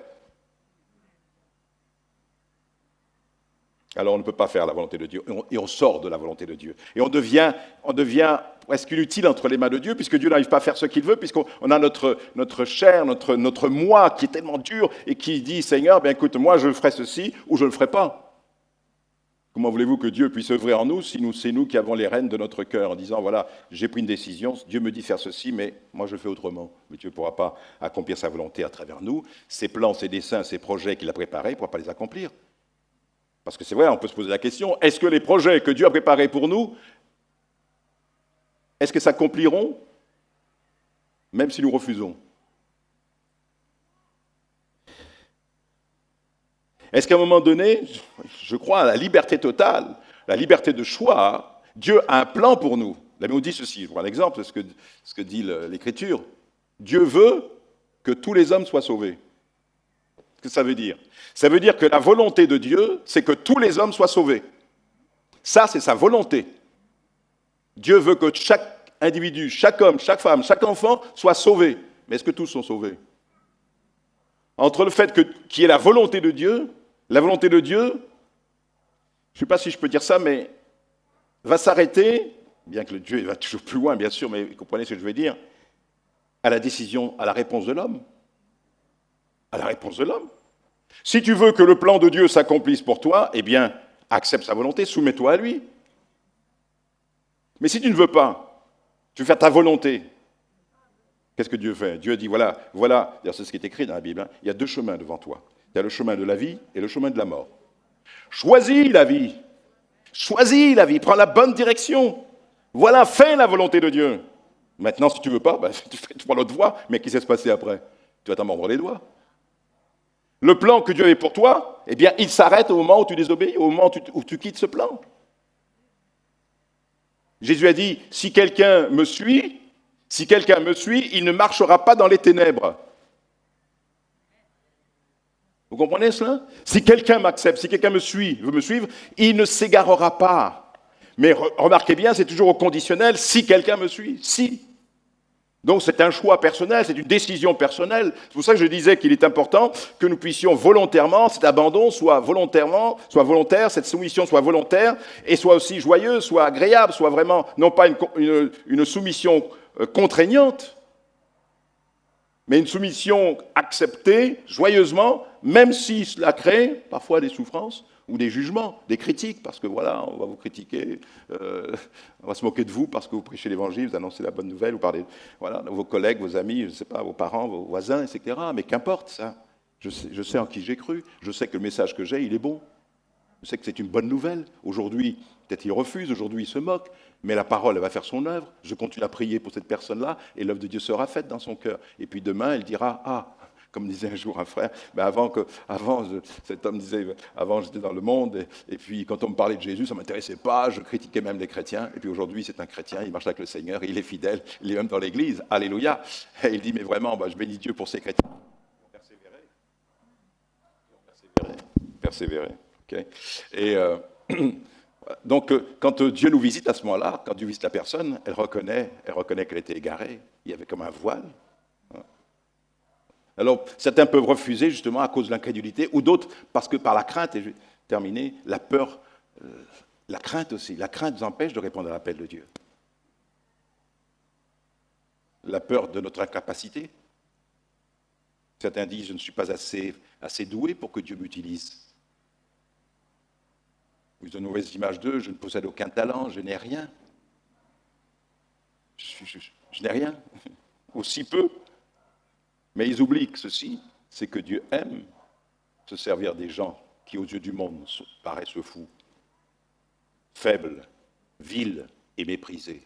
alors on ne peut pas faire la volonté de Dieu, et on sort de la volonté de Dieu. Et on devient presque inutile entre les mains de Dieu, puisque Dieu n'arrive pas à faire ce qu'il veut, puisqu'on a notre chair, notre moi qui est tellement dur, et qui dit, Seigneur, bien écoute, moi je ferai ceci, ou je ne le ferai pas. Comment voulez-vous que Dieu puisse œuvrer en nous, si c'est nous qui avons les rênes de notre cœur, en disant, voilà, j'ai pris une décision, Dieu me dit faire ceci, mais moi je fais autrement. Mais Dieu ne pourra pas accomplir sa volonté à travers nous. Ses plans, ses desseins, ses projets qu'il a préparés, il ne pourra pas les accomplir. Parce que c'est vrai, on peut se poser la question, est-ce que les projets que Dieu a préparés pour nous, est-ce que s'accompliront, même si nous refusons? Est-ce qu'à un moment donné, je crois à la liberté totale, la liberté de choix, Dieu a un plan pour nous. La Bible dit ceci, je prends un exemple, ce que dit l'Écriture. Dieu veut que tous les hommes soient sauvés. Qu'est-ce que ça veut dire? Ça veut dire que la volonté de Dieu, c'est que tous les hommes soient sauvés. Ça, c'est sa volonté. Dieu veut que chaque individu, chaque homme, chaque femme, chaque enfant soit sauvé. Mais est-ce que tous sont sauvés? entre le fait qu'il y ait la volonté de Dieu, je ne sais pas si je peux dire ça, mais va s'arrêter, bien que le Dieu va toujours plus loin, bien sûr, mais vous comprenez ce que je veux dire, à la décision, à la réponse de l'homme. À la réponse de l'homme. Si tu veux que le plan de Dieu s'accomplisse pour toi, eh bien, accepte sa volonté, soumets-toi à lui. Mais si tu ne veux pas, tu veux faire ta volonté, qu'est-ce que Dieu fait? Dieu dit, voilà, c'est ce qui est écrit dans la Bible, hein, il y a 2 chemins devant toi. Il y a le chemin de la vie et le chemin de la mort. Choisis la vie. Choisis la vie, prends la bonne direction. Voilà, fais la volonté de Dieu. Maintenant, si tu ne veux pas, tu prends l'autre voie, mais qu'est-ce qui va se passer après? Tu vas t'en mordre les doigts. Le plan que Dieu avait pour toi, eh bien, il s'arrête au moment où tu désobéis, au moment où tu quittes ce plan. Jésus a dit, si quelqu'un me suit, il ne marchera pas dans les ténèbres. Vous comprenez cela? Si quelqu'un m'accepte, si quelqu'un veut me suivre, il ne s'égarera pas. Mais remarquez bien, c'est toujours au conditionnel, si quelqu'un me suit, si. Donc c'est un choix personnel, c'est une décision personnelle. C'est pour ça que je disais qu'il est important que nous puissions volontairement, cet abandon soit volontaire, cette soumission soit volontaire, et soit aussi joyeuse, soit agréable, soit vraiment, non pas une soumission contraignante, mais une soumission acceptée joyeusement, même si cela crée parfois des souffrances ou des jugements, des critiques, parce que voilà, on va vous critiquer, on va se moquer de vous parce que vous prêchez l'évangile, vous annoncez la bonne nouvelle, vous parlez, voilà, vos collègues, vos amis, je ne sais pas, vos parents, vos voisins, etc. Mais qu'importe ça, je sais en qui j'ai cru, je sais que le message que j'ai, il est bon. Je sais que c'est une bonne nouvelle. Aujourd'hui, peut-être il refuse, aujourd'hui il se moque, mais la parole, elle va faire son œuvre. Je continue à prier pour cette personne-là, et l'œuvre de Dieu sera faite dans son cœur. Et puis demain, elle dira, comme disait un jour un frère, cet homme disait, avant j'étais dans le monde, et puis quand on me parlait de Jésus, ça ne m'intéressait pas, je critiquais même les chrétiens, et puis aujourd'hui c'est un chrétien, il marche avec le Seigneur, il est fidèle, il est même dans l'église, alléluia. Et il dit, mais vraiment, je bénis Dieu pour ces chrétiens. Persévérer. Okay. Et donc, quand Dieu nous visite à ce moment-là, quand Dieu visite la personne, elle reconnaît qu'elle était égarée. Il y avait comme un voile. Alors, certains peuvent refuser justement à cause de l'incrédulité, ou d'autres parce que par la crainte, et je vais terminer, la peur, la crainte aussi. La crainte nous empêche de répondre à l'appel de Dieu. La peur de notre incapacité. Certains disent, je ne suis pas assez doué pour que Dieu m'utilise. Ils ont une mauvaise image d'eux, je ne possède aucun talent, je n'ai rien. Je n'ai rien, aussi peu. Mais ils oublient que ceci, c'est que Dieu aime se servir des gens qui, aux yeux du monde, paraissent fous, faibles, vils et méprisés.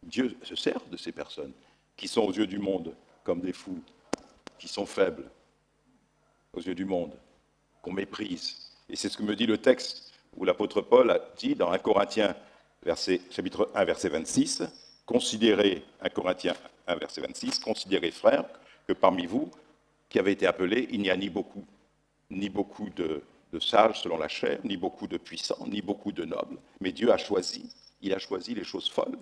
Dieu se sert de ces personnes qui sont aux yeux du monde comme des fous, qui sont faibles aux yeux du monde, qu'on méprise. Et c'est ce que me dit le texte où l'apôtre Paul a dit dans 1 Corinthiens, chapitre 1, verset 26, considérez, 1 Corinthiens 1, verset 26, considérez, frères, que parmi vous, qui avez été appelés, il n'y a ni beaucoup de sages selon la chair, ni beaucoup de puissants, ni beaucoup de nobles, mais Dieu a choisi, il a choisi les choses folles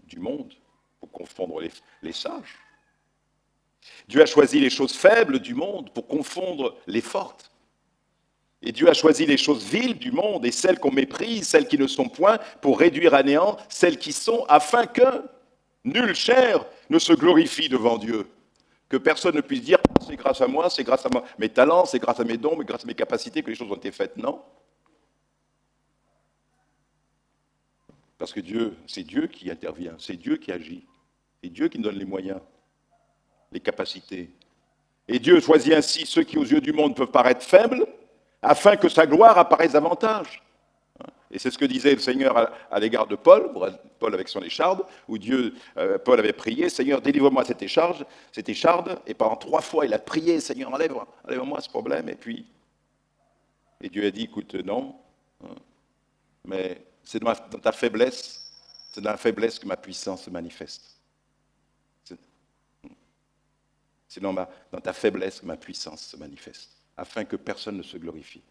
du monde pour confondre les sages. Dieu a choisi les choses faibles du monde pour confondre les fortes. Et Dieu a choisi les choses viles du monde et celles qu'on méprise, celles qui ne sont point, pour réduire à néant celles qui sont, afin que nulle chair ne se glorifie devant Dieu. Que personne ne puisse dire « c'est grâce à moi, c'est grâce à mes talents, c'est grâce à mes dons, mais grâce à mes capacités que les choses ont été faites. » Non. Parce que c'est Dieu qui intervient, c'est Dieu qui agit, c'est Dieu qui nous donne les moyens, les capacités. Et Dieu choisit ainsi ceux qui, aux yeux du monde, peuvent paraître faibles, afin que sa gloire apparaisse davantage. Et c'est ce que disait le Seigneur à l'égard de Paul avec son écharde, où Paul avait prié, « Seigneur, délivre-moi cette écharde », et pendant 3 fois, il a prié, « Seigneur, enlève-moi ce problème », et Dieu a dit, « Écoute, non, mais c'est dans ta faiblesse, c'est dans la faiblesse que ma puissance se manifeste. C'est dans ta faiblesse que ma puissance se manifeste, afin que personne ne se glorifie. »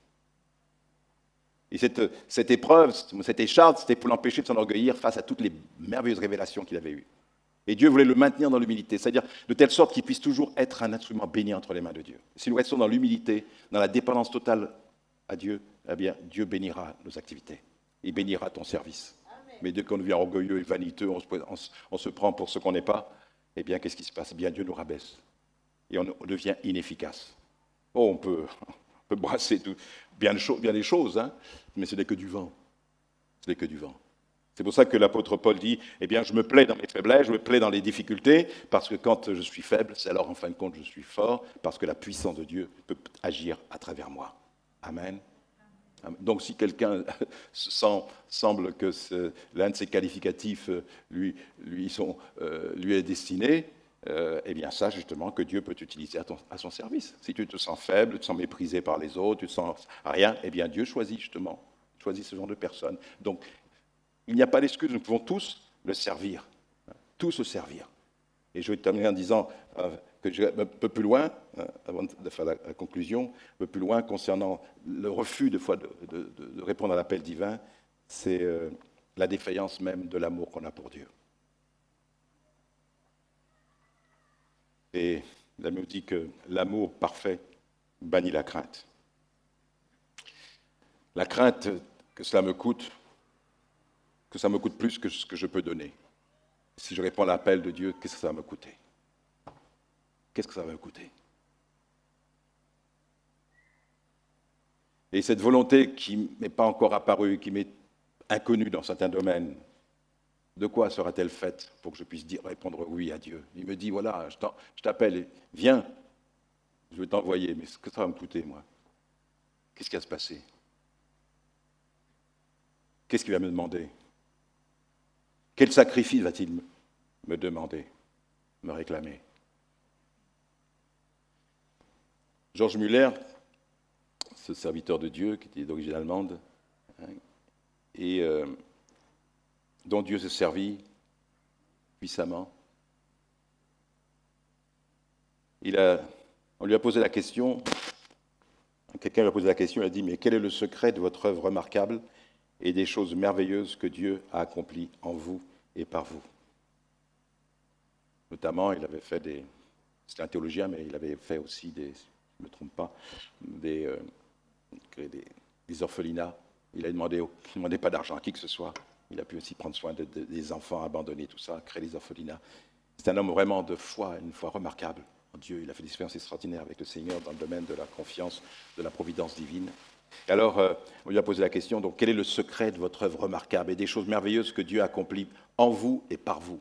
Et cette épreuve, cette écharde, c'était pour l'empêcher de s'enorgueillir face à toutes les merveilleuses révélations qu'il avait eues. Et Dieu voulait le maintenir dans l'humilité, c'est-à-dire de telle sorte qu'il puisse toujours être un instrument béni entre les mains de Dieu. Si nous restons dans l'humilité, dans la dépendance totale à Dieu, eh bien, Dieu bénira nos activités. Il bénira ton service. Amen. Mais dès qu'on devient orgueilleux et vaniteux, on se prend pour ce qu'on n'est pas, eh bien, qu'est-ce qui se passe? Eh bien, Dieu nous rabaisse. Et on devient inefficace. Oh, on peut brasser bien des choses, hein, mais ce n'est que du vent. Ce n'est que du vent. C'est pour ça que l'apôtre Paul dit, eh bien, je me plais dans mes faiblesses, je me plais dans les difficultés, parce que quand je suis faible, c'est alors en fin de compte je suis fort, parce que la puissance de Dieu peut agir à travers moi. Amen. Donc si quelqu'un semble que l'un de ses qualificatifs lui est destiné, eh bien sache justement que Dieu peut t'utiliser à son service. Si tu te sens faible, tu te sens méprisé par les autres, tu ne sens rien, eh bien Dieu choisit justement, choisit ce genre de personnes. Donc il n'y a pas d'excuse, nous pouvons tous le servir, tous le servir. Et je vais terminer en disant que je vais un peu plus loin, avant de faire la conclusion, un peu plus loin concernant le refus de répondre à l'appel divin, c'est la défaillance même de l'amour qu'on a pour Dieu. Et la Bible dit que l'amour parfait bannit la crainte. La crainte que ça me coûte plus que ce que je peux donner. Si je réponds à l'appel de Dieu, qu'est-ce que ça va me coûter? Qu'est-ce que ça va me coûter? Et cette volonté qui n'est pas encore apparue, qui m'est inconnue dans certains domaines, de quoi sera-t-elle faite pour que je puisse répondre oui à Dieu? Il me dit, voilà, je t'appelle, viens, je vais t'envoyer, mais ce que ça va me coûter, moi? Qu'est-ce qui va se passer? Qu'est-ce qu'il va me demander? Quel sacrifice va-t-il me demander, me réclamer? Georges Muller, ce serviteur de Dieu qui était d'origine allemande, hein, et dont Dieu s'est servi puissamment, on lui a posé la question, quelqu'un lui a posé la question, il a dit, mais quel est le secret de votre œuvre remarquable et des choses merveilleuses que Dieu a accomplies en vous et par vous? Notamment, il avait fait c'était un théologien, mais il avait fait aussi si je ne me trompe pas, des orphelinats. Il ne demandait pas d'argent à qui que ce soit. Il a pu aussi prendre soin des enfants abandonnés, tout ça, créer des orphelinats. C'est un homme vraiment de foi, une foi remarquable en Dieu. Il a fait des expériences extraordinaires avec le Seigneur dans le domaine de la confiance, de la providence divine. Et alors, on lui a posé la question, donc, quel est le secret de votre œuvre remarquable et des choses merveilleuses que Dieu a accomplies en vous et par vous?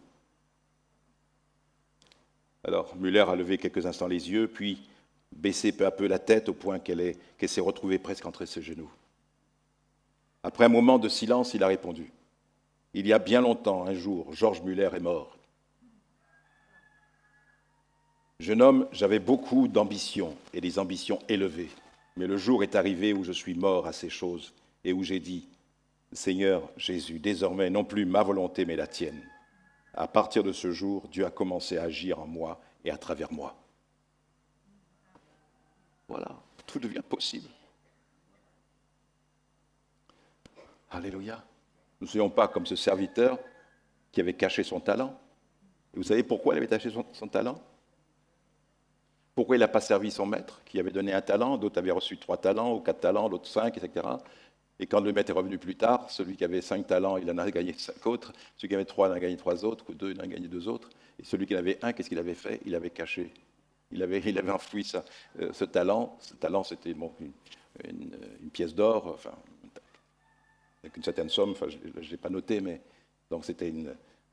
Alors, Muller a levé quelques instants les yeux, puis baissé peu à peu la tête au point qu'elle s'est retrouvée presque entre ses genoux. Après un moment de silence, il a répondu, « Il y a bien longtemps, un jour, Georges Muller est mort. Jeune homme, j'avais beaucoup d'ambitions et des ambitions élevées. Mais le jour est arrivé où je suis mort à ces choses et où j'ai dit, Seigneur Jésus, désormais non plus ma volonté mais la tienne. À partir de ce jour, Dieu a commencé à agir en moi et à travers moi. » Voilà, tout devient possible. Alléluia. Nous ne soyons pas comme ce serviteur qui avait caché son talent. Et vous savez pourquoi il avait caché son talent? Pourquoi il n'a pas servi son maître, qui avait donné un talent, d'autres avaient reçu 3 talents, ou 4 talents, l'autre 5, etc. Et quand le maître est revenu plus tard, celui qui avait 5 talents, il en a gagné 5 autres, celui qui avait 3, il en a gagné 3 autres, ou 2, il en a gagné 2 autres. Et celui qui en avait 1, qu'est-ce qu'il avait fait? Il avait caché. Il avait enfoui ce talent. Ce talent, c'était une pièce d'or, enfin, avec une certaine somme, enfin, je ne l'ai pas noté, mais donc c'était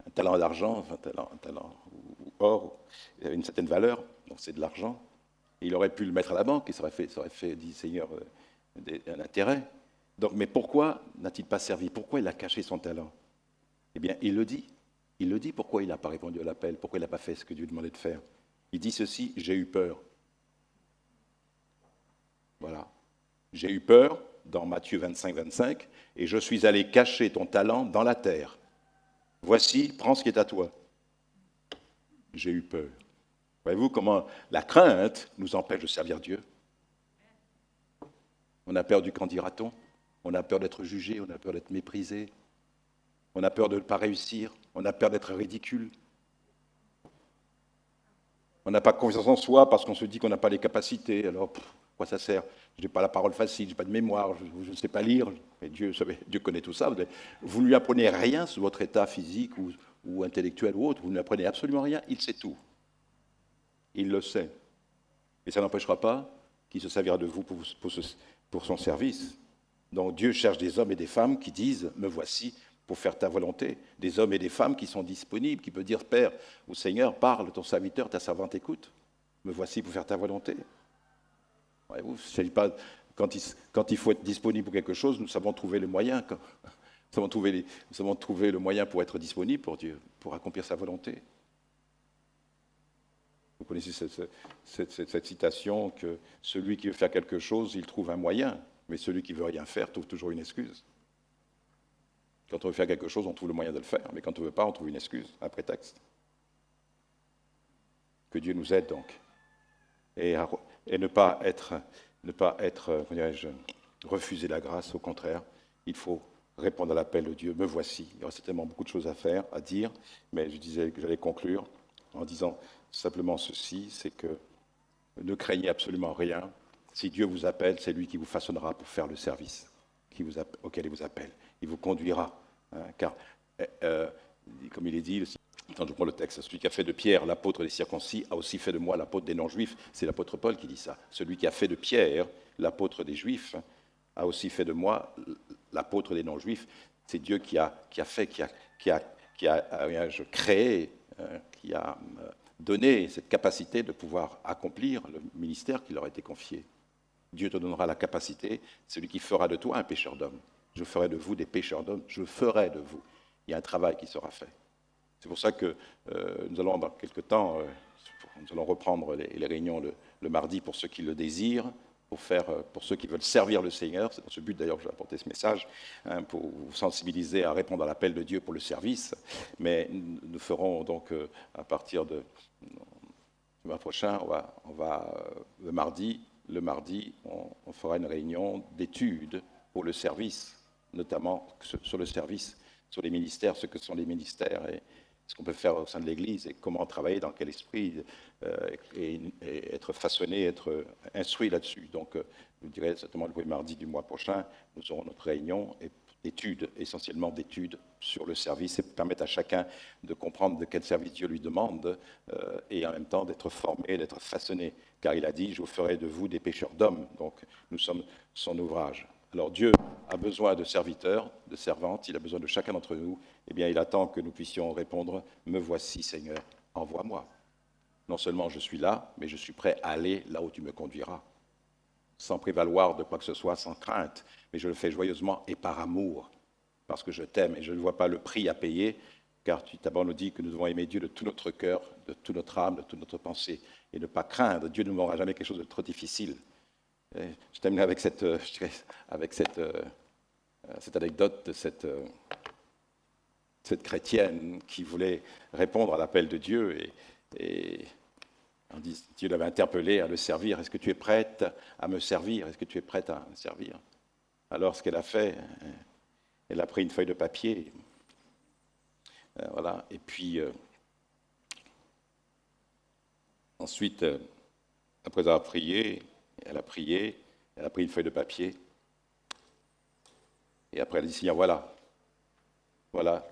un talent d'argent, enfin, un talent ou or, il avait une certaine valeur, donc c'est de l'argent. Il aurait pu le mettre à la banque, et ça aurait fait dit Seigneur, un intérêt. Donc, mais pourquoi n'a-t-il pas servi? Pourquoi il a caché son talent? Eh bien, il le dit. Il le dit pourquoi il n'a pas répondu à l'appel, pourquoi il n'a pas fait ce que Dieu lui demandait de faire. Il dit ceci, j'ai eu peur. Voilà. J'ai eu peur, dans Matthieu 25, 25, et je suis allé cacher ton talent dans la terre. Voici, prends ce qui est à toi. J'ai eu peur. Voyez-vous comment la crainte nous empêche de servir Dieu? On a peur du qu'en dira-t-on, on a peur d'être jugé, on a peur d'être méprisé, on a peur de ne pas réussir, on a peur d'être ridicule. On n'a pas confiance en soi parce qu'on se dit qu'on n'a pas les capacités. Alors, quoi ça sert? Je n'ai pas la parole facile, je n'ai pas de mémoire, je ne sais pas lire. Mais Dieu connaît tout ça. Vous ne lui apprenez rien sur votre état physique ou intellectuel ou autre. Vous ne lui apprenez absolument rien. Il sait tout. Il le sait. Et ça n'empêchera pas qu'il se servira de vous pour son service. Donc Dieu cherche des hommes et des femmes qui disent « Me voici pour faire ta volonté ». Des hommes et des femmes qui sont disponibles, qui peuvent dire « Père ou Seigneur, parle, ton serviteur, ta servante écoute. Me voici pour faire ta volonté ». Voyez-vous, il ne s'agit pas, quand il faut être disponible pour quelque chose, nous savons trouver le moyen. Nous savons trouver le moyen pour être disponible pour Dieu, pour accomplir sa volonté. Vous connaissez cette citation que celui qui veut faire quelque chose, il trouve un moyen, mais celui qui veut rien faire trouve toujours une excuse. Quand on veut faire quelque chose, on trouve le moyen de le faire, mais quand on ne veut pas, on trouve une excuse, un prétexte. Que Dieu nous aide donc, et ne pas comment dirais-je, refuser la grâce, au contraire, il faut répondre à l'appel de Dieu. Me voici. Il y aura certainement beaucoup de choses à faire, à dire, mais je disais que j'allais conclure en disant simplement ceci, c'est que ne craignez absolument rien. Si Dieu vous appelle, c'est lui qui vous façonnera pour faire le service auquel il vous appelle. Il vous conduira, car, comme il est dit, quand je prends le texte, celui qui a fait de Pierre l'apôtre des circoncis a aussi fait de moi l'apôtre des non-juifs. C'est l'apôtre Paul qui dit ça. Celui qui a fait de Pierre l'apôtre des juifs a aussi fait de moi l'apôtre des non-juifs. C'est Dieu qui a créé, qui a donné cette capacité de pouvoir accomplir le ministère qui leur a été confié. Dieu te donnera la capacité, celui qui fera de toi un pécheur d'hommes. Je ferai de vous des pécheurs d'hommes, je ferai de vous. Il y a un travail qui sera fait. C'est pour ça que nous allons, dans quelques temps, nous allons reprendre les réunions le mardi pour ceux qui le désirent, pour ceux qui veulent servir le Seigneur. C'est dans ce but d'ailleurs que je vais apporter ce message, pour vous sensibiliser à répondre à l'appel de Dieu pour le service. Mais nous ferons donc, à partir du mois prochain, le mardi, on fera une réunion d'études pour le service, notamment sur le service, sur les ministères, ce que sont les ministères et ce qu'on peut faire au sein de l'Église et comment travailler, dans quel esprit, et être façonné, être instruit là-dessus. Donc, je vous dirai certainement le mardi du mois prochain, nous aurons notre réunion d'études, essentiellement d'études sur le service, et permettre à chacun de comprendre de quel service Dieu lui demande, et en même temps d'être formé, d'être façonné. Car il a dit, je vous ferai de vous des pécheurs d'hommes. Donc, nous sommes son ouvrage. Alors Dieu a besoin de serviteurs, de servantes, il a besoin de chacun d'entre nous. Eh bien, il attend que nous puissions répondre, me voici Seigneur, envoie-moi. Non seulement je suis là, mais je suis prêt à aller là où tu me conduiras, sans prévaloir de quoi que ce soit, sans crainte, mais je le fais joyeusement et par amour, parce que je t'aime et je ne vois pas le prix à payer, car tu t'as nous dit que nous devons aimer Dieu de tout notre cœur, de toute notre âme, de toute notre pensée, et ne pas craindre. Dieu ne m'aura jamais quelque chose de trop difficile. Je termine avec cette anecdote de cette chrétienne qui voulait répondre à l'appel de Dieu et Dieu l'avait interpellée à le servir. Est-ce que tu es prête à me servir? Est-ce que tu es prête à me servir? Alors ce qu'elle a fait, elle a pris une feuille de papier, voilà, et puis ensuite, après avoir prié, elle a pris une feuille de papier, et après elle a dit, Seigneur, voilà,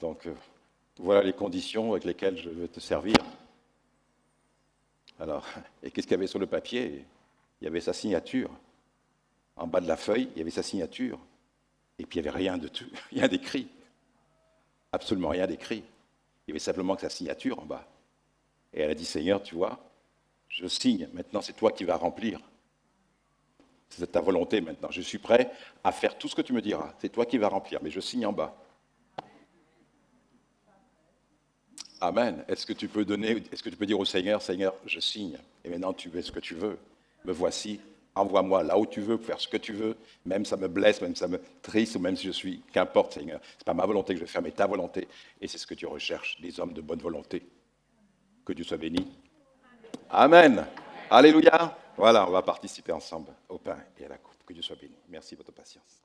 donc voilà les conditions avec lesquelles je veux te servir. Alors, et qu'est-ce qu'il y avait sur le papier? Il y avait sa signature. En bas de la feuille, il y avait sa signature. Et puis il n'y avait rien de tout, rien d'écrit. Absolument rien d'écrit. Il y avait simplement que sa signature en bas. Et elle a dit, Seigneur, tu vois, je signe, maintenant c'est toi qui vas remplir. C'est ta volonté maintenant. Je suis prêt à faire tout ce que tu me diras. C'est toi qui vas remplir, mais je signe en bas. Amen. Est-ce que tu peux dire au Seigneur, Seigneur, je signe, et maintenant tu fais ce que tu veux. Me voici, envoie-moi là où tu veux, pour faire ce que tu veux, même ça me blesse, même ça me triste, ou même si je suis, qu'importe, Seigneur. Ce n'est pas ma volonté que je vais faire, mais ta volonté. Et c'est ce que tu recherches, des hommes de bonne volonté. Que Dieu soit béni. Amen. Alléluia. Voilà, on va participer ensemble au pain et à la coupe. Que Dieu soit béni. Merci de votre patience.